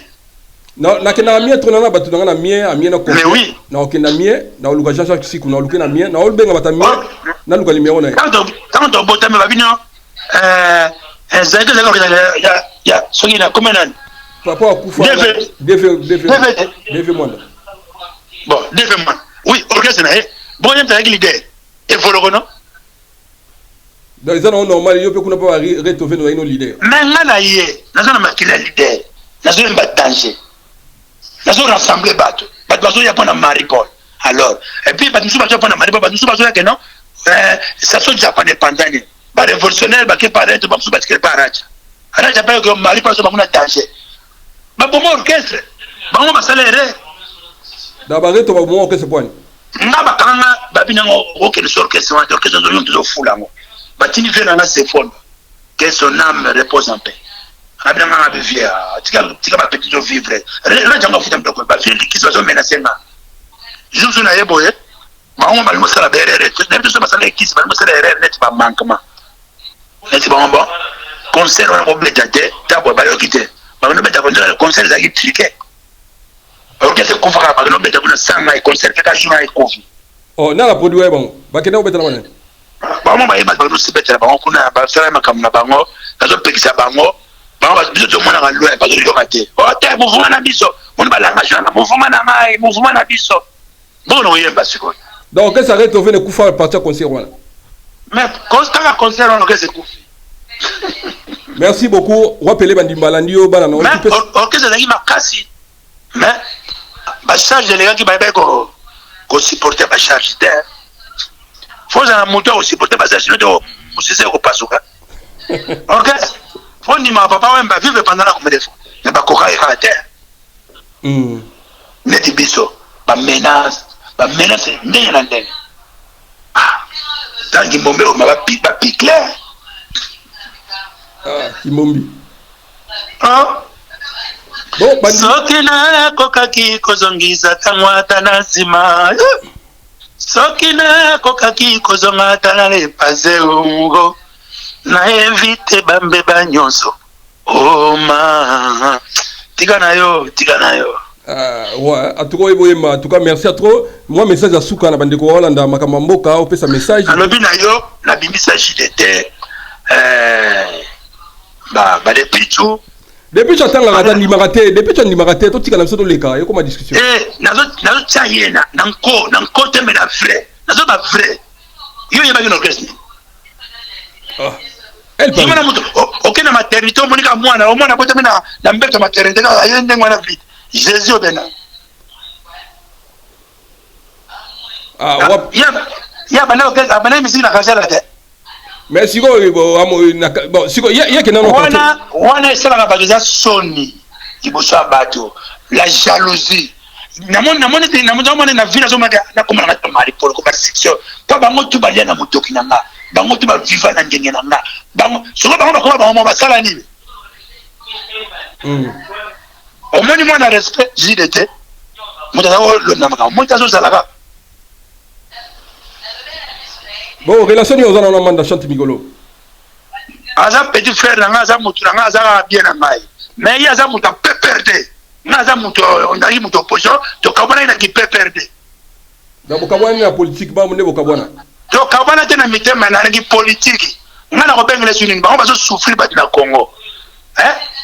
Na kena Amiens tona na batu na Amiens na ko. Mais oui. Na okena Amiens, na Luka Jean-Jacques Ntiko, na Luka na Amiens, na olbenga batamiens. Na Luka numéro na. Quand on botte me babino ya soki na comment papa akufa deve mwanda bon deve mwanda oui orchestre na bon yem ta leader et volo no dans les années normal yo pe kuna pa retrouver no leader mais nga na ye na zona makila leader na zona ba danger na zona rassembler bato bazo ya pona Marie-Paul alors et puis bato musu bazo pona Marie-Paul bato musu bazo ya que non ça sont déjà pas dépendants ba révolutionnaire ba ke parent ba musu ba ke paracha aracha pa que Marie-Paul so ba kuna danger ba bon orchestre ba mo basalere da ba reto ba mo orchestre point nga ba kanga ba binango okele sur orchestre zo yonto fulango ba tini vela na se fond que son âme repose en paix abinanga ba vivre tika ba petit vivre la janga futa mtoko ba fili kiso zo menacer nga juzu na yeboye ba mo bali mosala berere ne so basala kiso bali mosala erreur net ba manquement net ba bon concert on obligate tabo ba yokite ba no beta kontra concert za kitrike orchestre kufaka ba no beta kuna sanga e concert ka juma e kofi oh na la produit bon ba kena obeta na wana ba mo ba yeba ba no sibetela ba kuna ba sala makamna bango kazo pekisa bango ba biso to mona ga lwa ba zo yokate o te mouvement na biso on ba langa jana mouvement na ngai mouvement na biso bon no yeba siko donc que ça retrouver ne kufa partir concert wana mais quand concert on que c'est kufi merci beaucoup rappeler bandimala ndio bana no mais ok ça dagi makasi mais ba charge les gars qui ba ko supporter ba charge de faut un moteur aussi supporter ba charge de musicien ko pasuka ok faut ni ma papa wemba vivre pendant la comédie mais ba koka et caractère ne biso ba menace ndenge na ndenge tangi mombe o ma ba clair Kimombi. Bon, soki na kokaki kozongiza tangwata na zima. Soki na kokaki kozonga tana le pazeungo. Na evite bambe banyonso. Oh ma. Tika na yo. Ouais, à tout cas, en tout cas, merci à trop. Moi, message à Souka, na bandeko Hollanda, makamamboka, on peut sa message. Alobi na yo, na bimisa JDT. Bah depuis tout depuis j'attends la rata ni maraté depuis tu ni maraté toi tu kana so leka yo comme discussion nazo tsahiena nanko te me la vrai nazo ba vrai yo yeba que orchestre elle parle mana moto OK na maternité monika mwana bote mena na mbeto maternité ka ayende ngwana vite Jésus obena ya bana orchestre bana musique na kasala te mais siko bon siko yeke nano wana esalaka bato eza soni liboso ya bato la jalousie namoni na vie nazomaka nakomana na maripolo ko basection po bango tu balia na motoki na nga bango tu baviva na ndenge na nga bango soko bango bakoma bango basala nini omoni mwana respect jide te moto azalolonda makambo moto azozalaka bon relation oza na manda chante mikolo aza petit frère na nga aza motu na nga aza bien na ngai mais ye aza moto apeperde nga aza moto ondaki moto opposition tokabwana ye na kipeperde na bokabwana na politique ba nde bokabwana tokabwana te na mitema na ngi politique nga na kobengela sunini bango bazosouffrir bato na Congo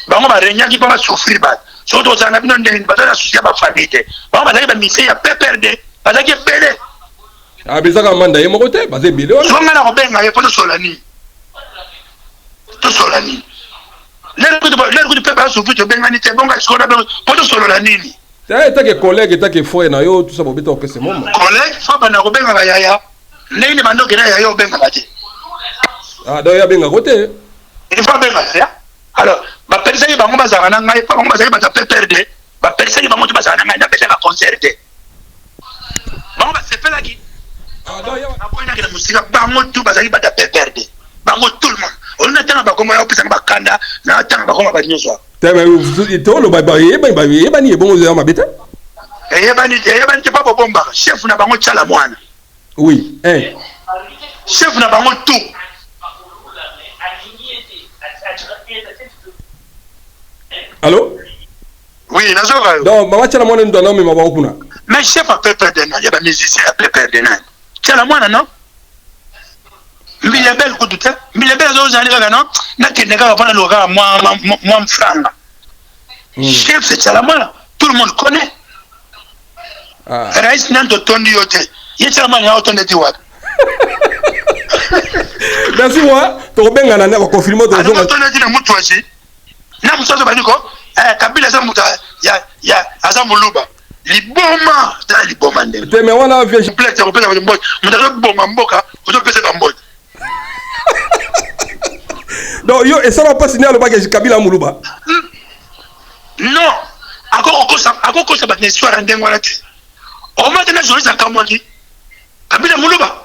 bango barenyaki mpo basouffrir bato soki tozala na bino ndenge bato na susi ya bafamille te bango bazalaki bamise ya peperde bazalaki ebele bezaka manda ye moko te baza ebele wana so nga na kobenga ye mpo tosola nini lero kuti mpe basouffrir tobengani te bonga sikola mpo tosolola nini etake collègue etake frère na yo tusa bobeta okese moma collègue fa bana kobengaka yaya ndenge bandoki na yaya obengaka te donc yabengako te il faut bengaka ya alors bapelisaki bango bazalaka na ngai bango bazalaki bato peperde bapelisaki bango tu bazalaka na ngai napesaka concert te bango basepelaki nakoyinaki na mosika bango tu bazalaki bato peperde bango tout le monde olina ntanga bakoma ya opesaka bakanda na ntanga bakoma banyonso toloba yebani ebongo oza mabe te eyebani te pa bobombaka chef na bango tiala mwana oui chef na bango tout allô oui nazoka donc mama tiala mwana ndo anamema bango kuna mais chef a peperde na ya bamusicien a peperde na tiala mwana non mbila belle kutu te mbila belle azozali kaka non nakende kaka mpona lokaka mwa mfranga chef c'est tiala mwana tout le monde connaît rais nanto tondi yo te ye tiala mwana ya otonde ti wapi merci moi tokobengana na baconfirme totonde ti na mutu asi na mosusu baniko kabila aza moto ya aza moluba liboma tala liboma ndenge te me wana vie complexe ya kopesa bato mbote moto azoboma mboka ozopesaka mbote donc yo esala mpasi nde alobaki kabila moluba non akokosa bato na histoire ya ndenge wana te omata na journaliste akamwaki kabila moluba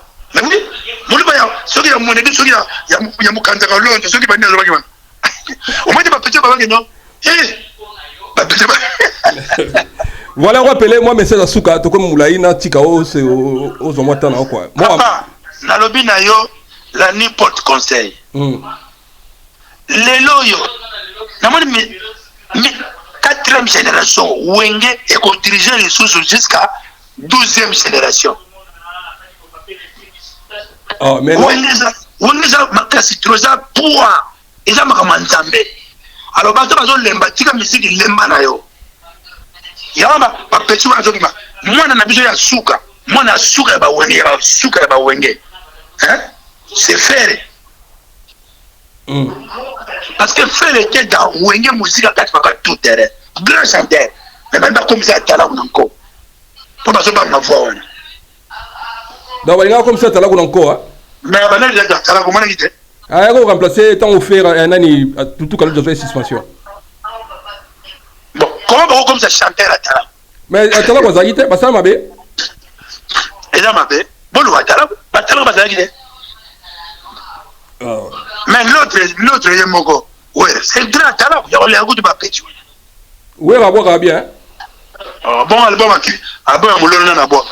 moluba soki ya monedi soki ya mokanzaka londo soki bani azobaki wana omati bapete babaki non bapete voilà rappelez moi message asuka to comme mulai na tika ozo mwata na quoi moi nalobi na yo la ni porte conseil lelo yo namoni 4e génération wenge et ko diriger les sources jusqu'à 12e génération mais wenge za makasi troza poa eza makama nzambe alors bato bazolemba tika misiki lemba na yo yaba bapeti wana zokima mwana na biso ya suka mwana suka ya bawenge c'est faire parce que faire était dans wenge musique kati baka tout terrain grand chanteur mais banda comme ça tala unanko pour bazoba na voix wana donc balinga comme ça tala unanko mais bana déjà tala comment ngite ko remplacer tant offert nani tout quand de suspension bon comment comme ça chanteur tala mais tala ko zagite basala mabe eza mabe bolu tala bazala ngite mais l'autre yemoko ouais c'est grand tala ya ole akutu ba petit ouais rabo bien bon album aki album mulona na bo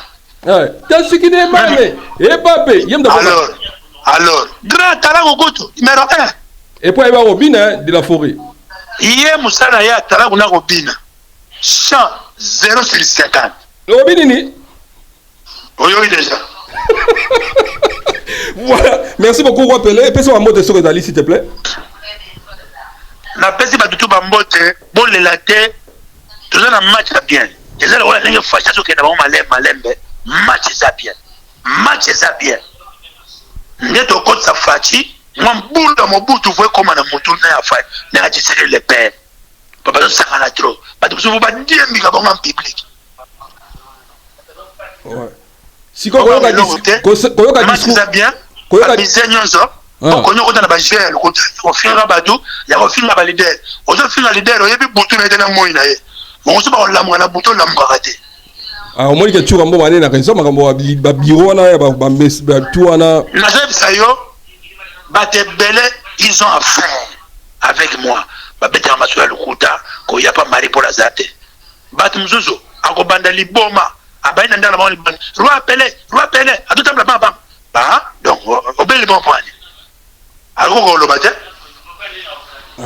t'as ce qui n'est pas mais et papé yem da alors grand tala okutu numéro 1 et puis il va robina de la forêt yé musala ya tala kuna robina chant 0/50 robina ni oyo déjà voilà merci beaucoup rappeler et puis un mot de sur Dali s'il te plaît na pesi ba tutu ba mbote bolela te toza na match ya bien déjà wala ndenge fasha so kenda ba malembe match za bien ndeto ko sa fachi mwa mbula mobutu voye koma na mutu na ya fa na ya tisere le père papa so sanga na trop ba tusu ba ndiembi ka bonga public ouais si ko yoka discours bien bisenyo zo okonyo kota na bagel kota kofinga bato ya kofinga ba leader ozo finga leader oyebi butu na tena moi na ye monso ba olamuka na butu olamuka te omoni ke tchuka mbo manena kanisa makambo ba bureau na ya ba tout ana na zeb sayo bate bele ils ont affaire avec moi ba beta maso ya lukuta ko ya pa mari pour azate bat mzuzu akobanda liboma abaina ndala ba libanda roi pele atutambla papa donc obele bon point aloko lo bate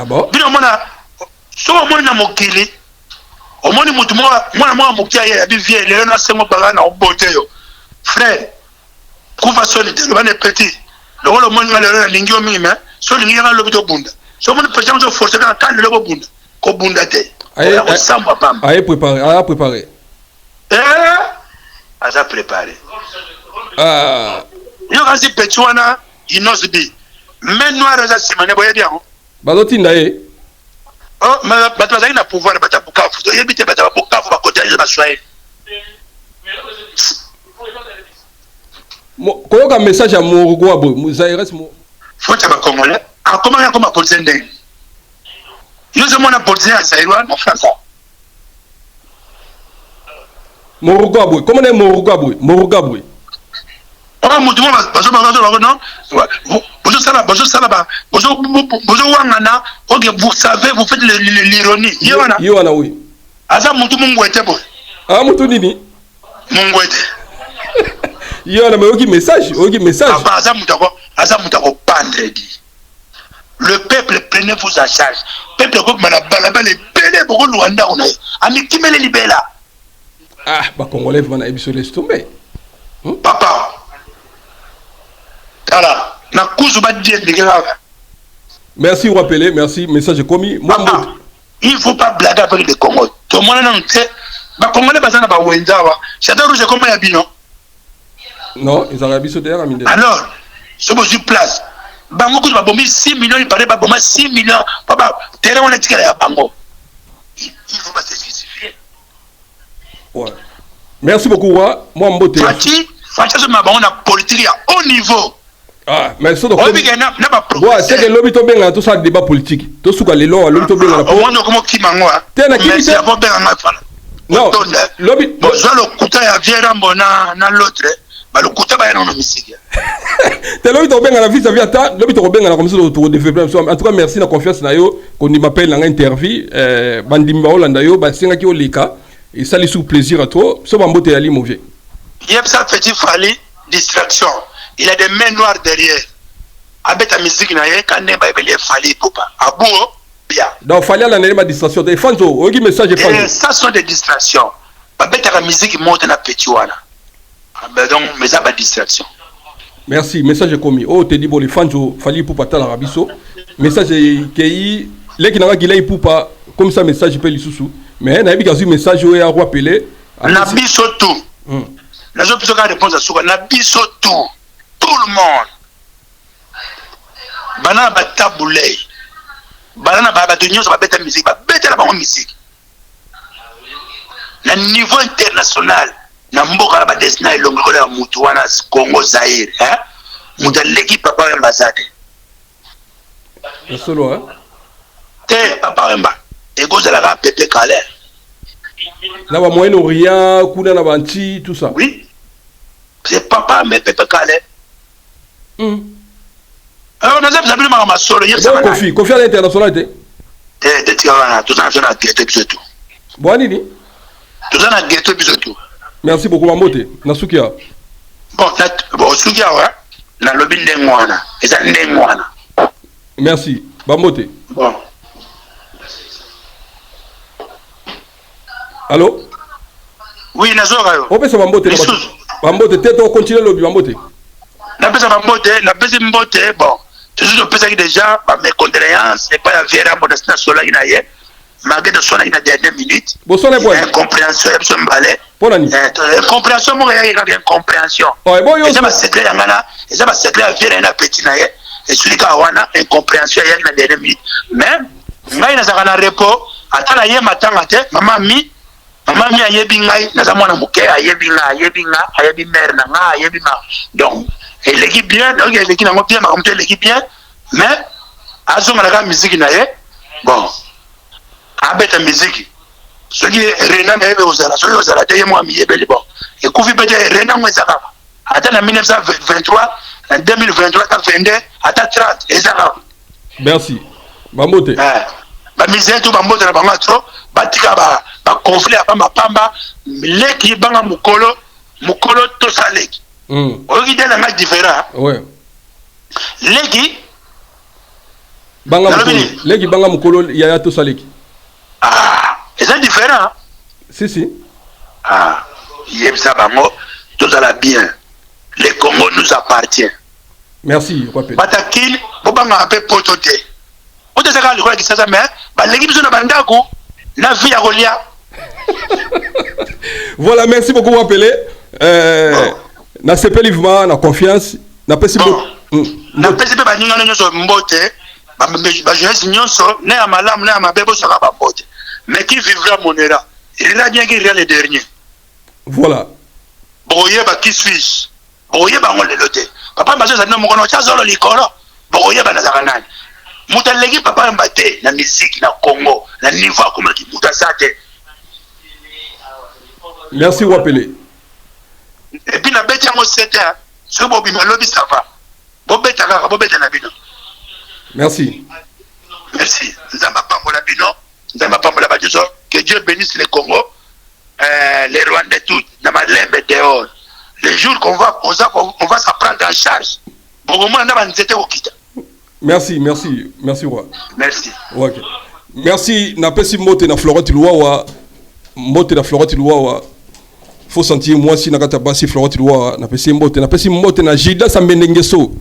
bon bino mona so mona na mokili omoni mutu mwana mokia ya bivie lelo na sengo bala na obote yo frère kuva solide le bane petit le moni lelo na lingio mime so lingi na lobito bunda so moni petit so forcer na kan le bunda ko bunda te aye samba pam aye préparé asa préparé yo kasi petit wana inosbi mais noir za simane boye bien bazotinda ye mais bato bazali na pouvoir bata bukavu to yebite bata bukavu ba côté de baswaye koyoka message à Morugo abo Zaires mo faut ba congolais a comment comme politicien ndenge yo je mona politicien à Zaire na France Morugo abo comment est Morugo abo mutu mo bazo non bozo wangana ok vous savez vous faites l'ironie yona oui asa mutu mungwete bo mutu nini mungwete yona mais oki message asa mutu ko vendredi le peuple prenez-vous en charge peuple ko mana balaba le bele boko Luanda ona ami kimele libela ba congolais vana ebiso laisse tomber papa voilà na kuzu ba die ndikela. Merci vous rappeler, merci message commis. Il faut pas blaguer avec les Congolais. Tout le monde non sait ba Congolais bazana ba wenzawa. Château Rouge comment ya bino? Non, ils ont habité derrière mine. Alors, ce beau sur place. Bango ko ba bombi 6 millions, il paraît ba bomba 6 millions. Papa, terrain on a tiré ya bango. Il faut pas se justifier. Ouais. Merci beaucoup wa. Moi mbote. Fati ça ma bango na politique à haut niveau. Mais ça donc c'est que lobby to benga tout ça débat politique to suka lelo lobby to benga po on comme qui mangwa tena kimi c'est pas benga fala non lobby bozo le kuta ya viera mbona na l'autre ba le kuta ba yana na misiki te lobby to benga na visa via ta lobby to benga na comme ça to développer en tout cas merci na confiance na yo qu'on m'appelle na interview bandimba Holanda yo ba singa ki olika et ça lui sous plaisir à toi so ba mbote ali mauvais yep ça petit fallait distraction. Il a des mains noires derrière. Avec ta musique, il fallait pas. Abou, bien. Donc, fallait la nema distraction. Et Fanzo, ok, message est ça sont des distractions. Avec ta musique, monte na petit wana. Donc, mais ça pas distraction. Merci, message commis. Oh, te dit bon, les Fanzo, fallait pour pas la rabiso. Message qui les qui n'a pas pour pas comme ça message peut les sous. Mais n'a pas message où est à rappeler. Na biso tout. Na zo biso ka réponse à ça. Na biso tout. Tout le monde. Banana ba taboulé. Banana ba de nyonso ba beta musique, ba beta la bango musique. Na niveau international, na mboka ba desna elongo ko la mutu wana Congo Zaire, mutu l'équipe papa ambassadeur. Solo Te papa amba. Ego za la pepe calé. Na ba Moyen-Orient, kuna na banti tout ça. Oui. C'est papa mais pepe calé. Alors, on a besoin de ma solo. Il y a Kofi à l'international. Tout ça, on a gâté tout. Bon, Nini. Tout ça, on a gâté tout. Merci beaucoup, Mamote. Nasukia. Bon, Sukia, ouais. Na lobby ndengwana. Et ça, ndengwana. Merci. Mamote. Bon. Allô? Oui, Nazora. On peut se Mamote. Mamote, t'es au continent lobby, Mamote. La personne mbote, bon, toujours je pense déjà, mes condoléances, c'est pas la vieille modestin sur la guinaye, malgré de son la dernière minute. Bon, son est bon. Incompréhension, c'est un balai. Bon, Nani. Incompréhension, moi, il y a une compréhension. Et ça va secret, et ça va secret la vieille na petit naye, et celui qui a une incompréhension, il y a une dernière minute. Mais, moi, il y a un repos, attends, il y a un matin, maman mi ayebi ngai na zamwana muke ayebi nga ayebi mer na nga ayebi ma donc Et l'équipe bien, donc l'équipe n'a pas bien, mais l'équipe bien, mais à ce moment-là, la musique n'a pas, bon, à bête la musique. Ce qui est Renan est aux Ala, ceux aux Ala, d'ailleurs, moi, je suis bon. Et Koufi Bede, Renan est Zaka. Attends, en 1923, en 2023, quand on fait attends 30, et Zaka. Merci. Bambote. Ba musique, tout Bambote, la Bambote, trop, Batika, ba conflit, à Pamba, l'équipe, Banga Mukolo, tout ça, l'équipe. Ogi dena nga différent. Ouais. Legi banga mukolo yaya to saleki. Ah, c'est différent. Si. Ah, yebsa bango tout ça bien. Le Congo nous appartient. Merci, Wapele. Batakil bobanga ape potote. Ote saka likola kisasa mais ba legi biso na bandako na vie ya kolia. Voilà, merci beaucoup Wapele. Na sepe livement na confiance na pesi na pesi pe baninga nyonso mbote ba jeunesse nyonso na ya malamu na ya mabebo saka ba mbote mais qui vivra monera il ira bien qu'il le dernier. Voilà boye ba qui suis boye ba ngole lote papa mazo za mo kono cha zolo likolo boye ba na zaka nani mutalegi papa mbate na musique na Congo na niveau comme qui mutasate. Merci Wapele. Et puis la bête en 7 ans, ce Bobby Malobi ça va. Bobeta na bino. Merci. Merci. Nzamba pambola bino, nzamba pambola bajoso. Que Dieu bénisse le Congo, les Rwandais tout, na malembe dehors. Les jours qu'on va s'apprendre en charge. Bogoma na banzete okita. Merci roi. Merci. OK. Merci na pesi mbote na Florent Luawa. Mbote na Florent Luawa. Faut sentir moi si nakata basi Florent Luawa na pesi mbote na Gilda Sambendengeso.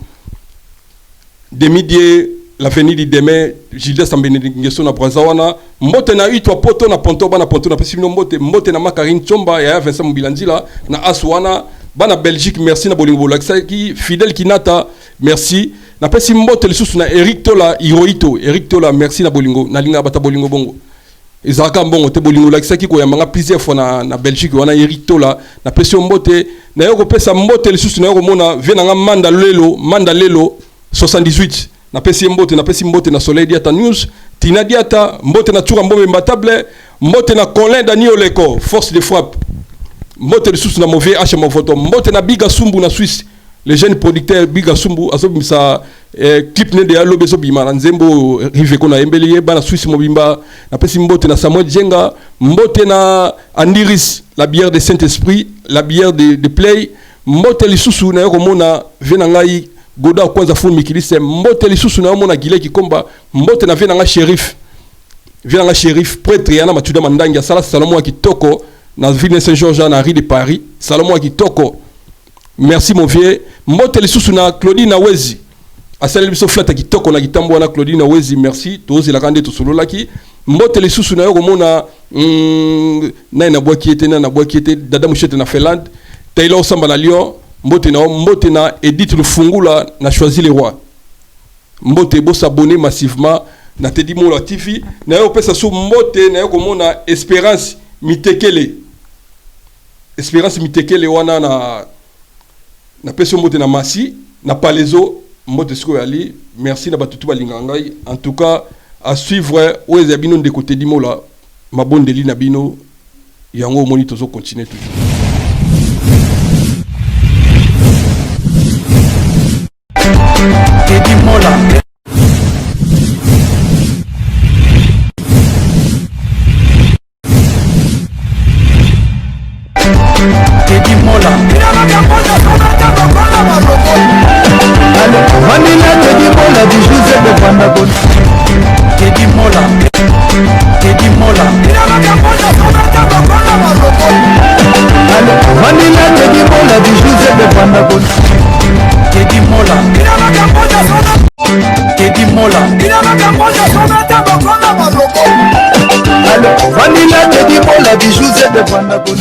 Demi-die l'avenir du demain Gilda Sambendengeso na Brazawana. Mbote na itwa poto na ponto na pesi mbote na Makarine Chomba ya Vincent Mubilanzila na Aswana bana Belgique merci na bolingo laksaki fidèle kinata merci na pesi mbote lisusu na Eric Tola merci na bolingo na linga bata bolingo bongo. Ezaka mbongo te bolingo lakisaki ko yamanga plusieurs fois na Belgique wana Eric Tola na pesi mbote na yoko pesa mbote lisusu na yoko mona venanga manda lelo 78 na pesi mbote na Soleil Diata News Tina Diata mbote na Tchura Mbombe Mbatable mbote na Colin Daniel Leko force de frappe mbote lisusu na mauvais H Mofoto mbote na Biga Sumbu na Suisse les jeunes producteurs Biga Sumbu azobimisa clip ne de alo bezo bima na nzembo rive ko na embeli bana Suisse mobimba na pesi mbote na Samuel Jenga mbote na Andiris la bière de Saint-Esprit la bière de Play mbote lisusu na yoko mona vena ngai goda kwanza fu mikilise mbote lisusu na mona Gile Kikomba mbote na vena nga shérif prêtre yana matuda mandangi ya sala Salomo kitoko na ville Saint-Georges na rue de Paris Salomo kitoko merci mon vieux mbote lisusu na Claudine Wezi asali biso flata kitoko na kitambo na Claudine Wezi merci tozi la kande to sololaki mbote lisusu na yoko mona na bwaki ete dada mushete na Finlande Taylor Samba na Lyon mbote na Edith Lufungula na Choisi les Rois mbote bo s'abonner massivement na Teddy Mola TV na yo pesa so mbote na yoko mona Espérance Mitekele wana na pesa mbote na Masi na Palaiso mbote siko yali merci na batutu balingangai en tout cas à suivre oeza bino de côté Dimola mabondeli na bino yango moni tozo continuer toujours. Teddy Mola Vanilla Teddy Mola du José de Vandagon Teddy Mola Vanilla Teddy Mola du José de Vandagon Teddy Mola Vanilla Teddy Mola du José de Vandagon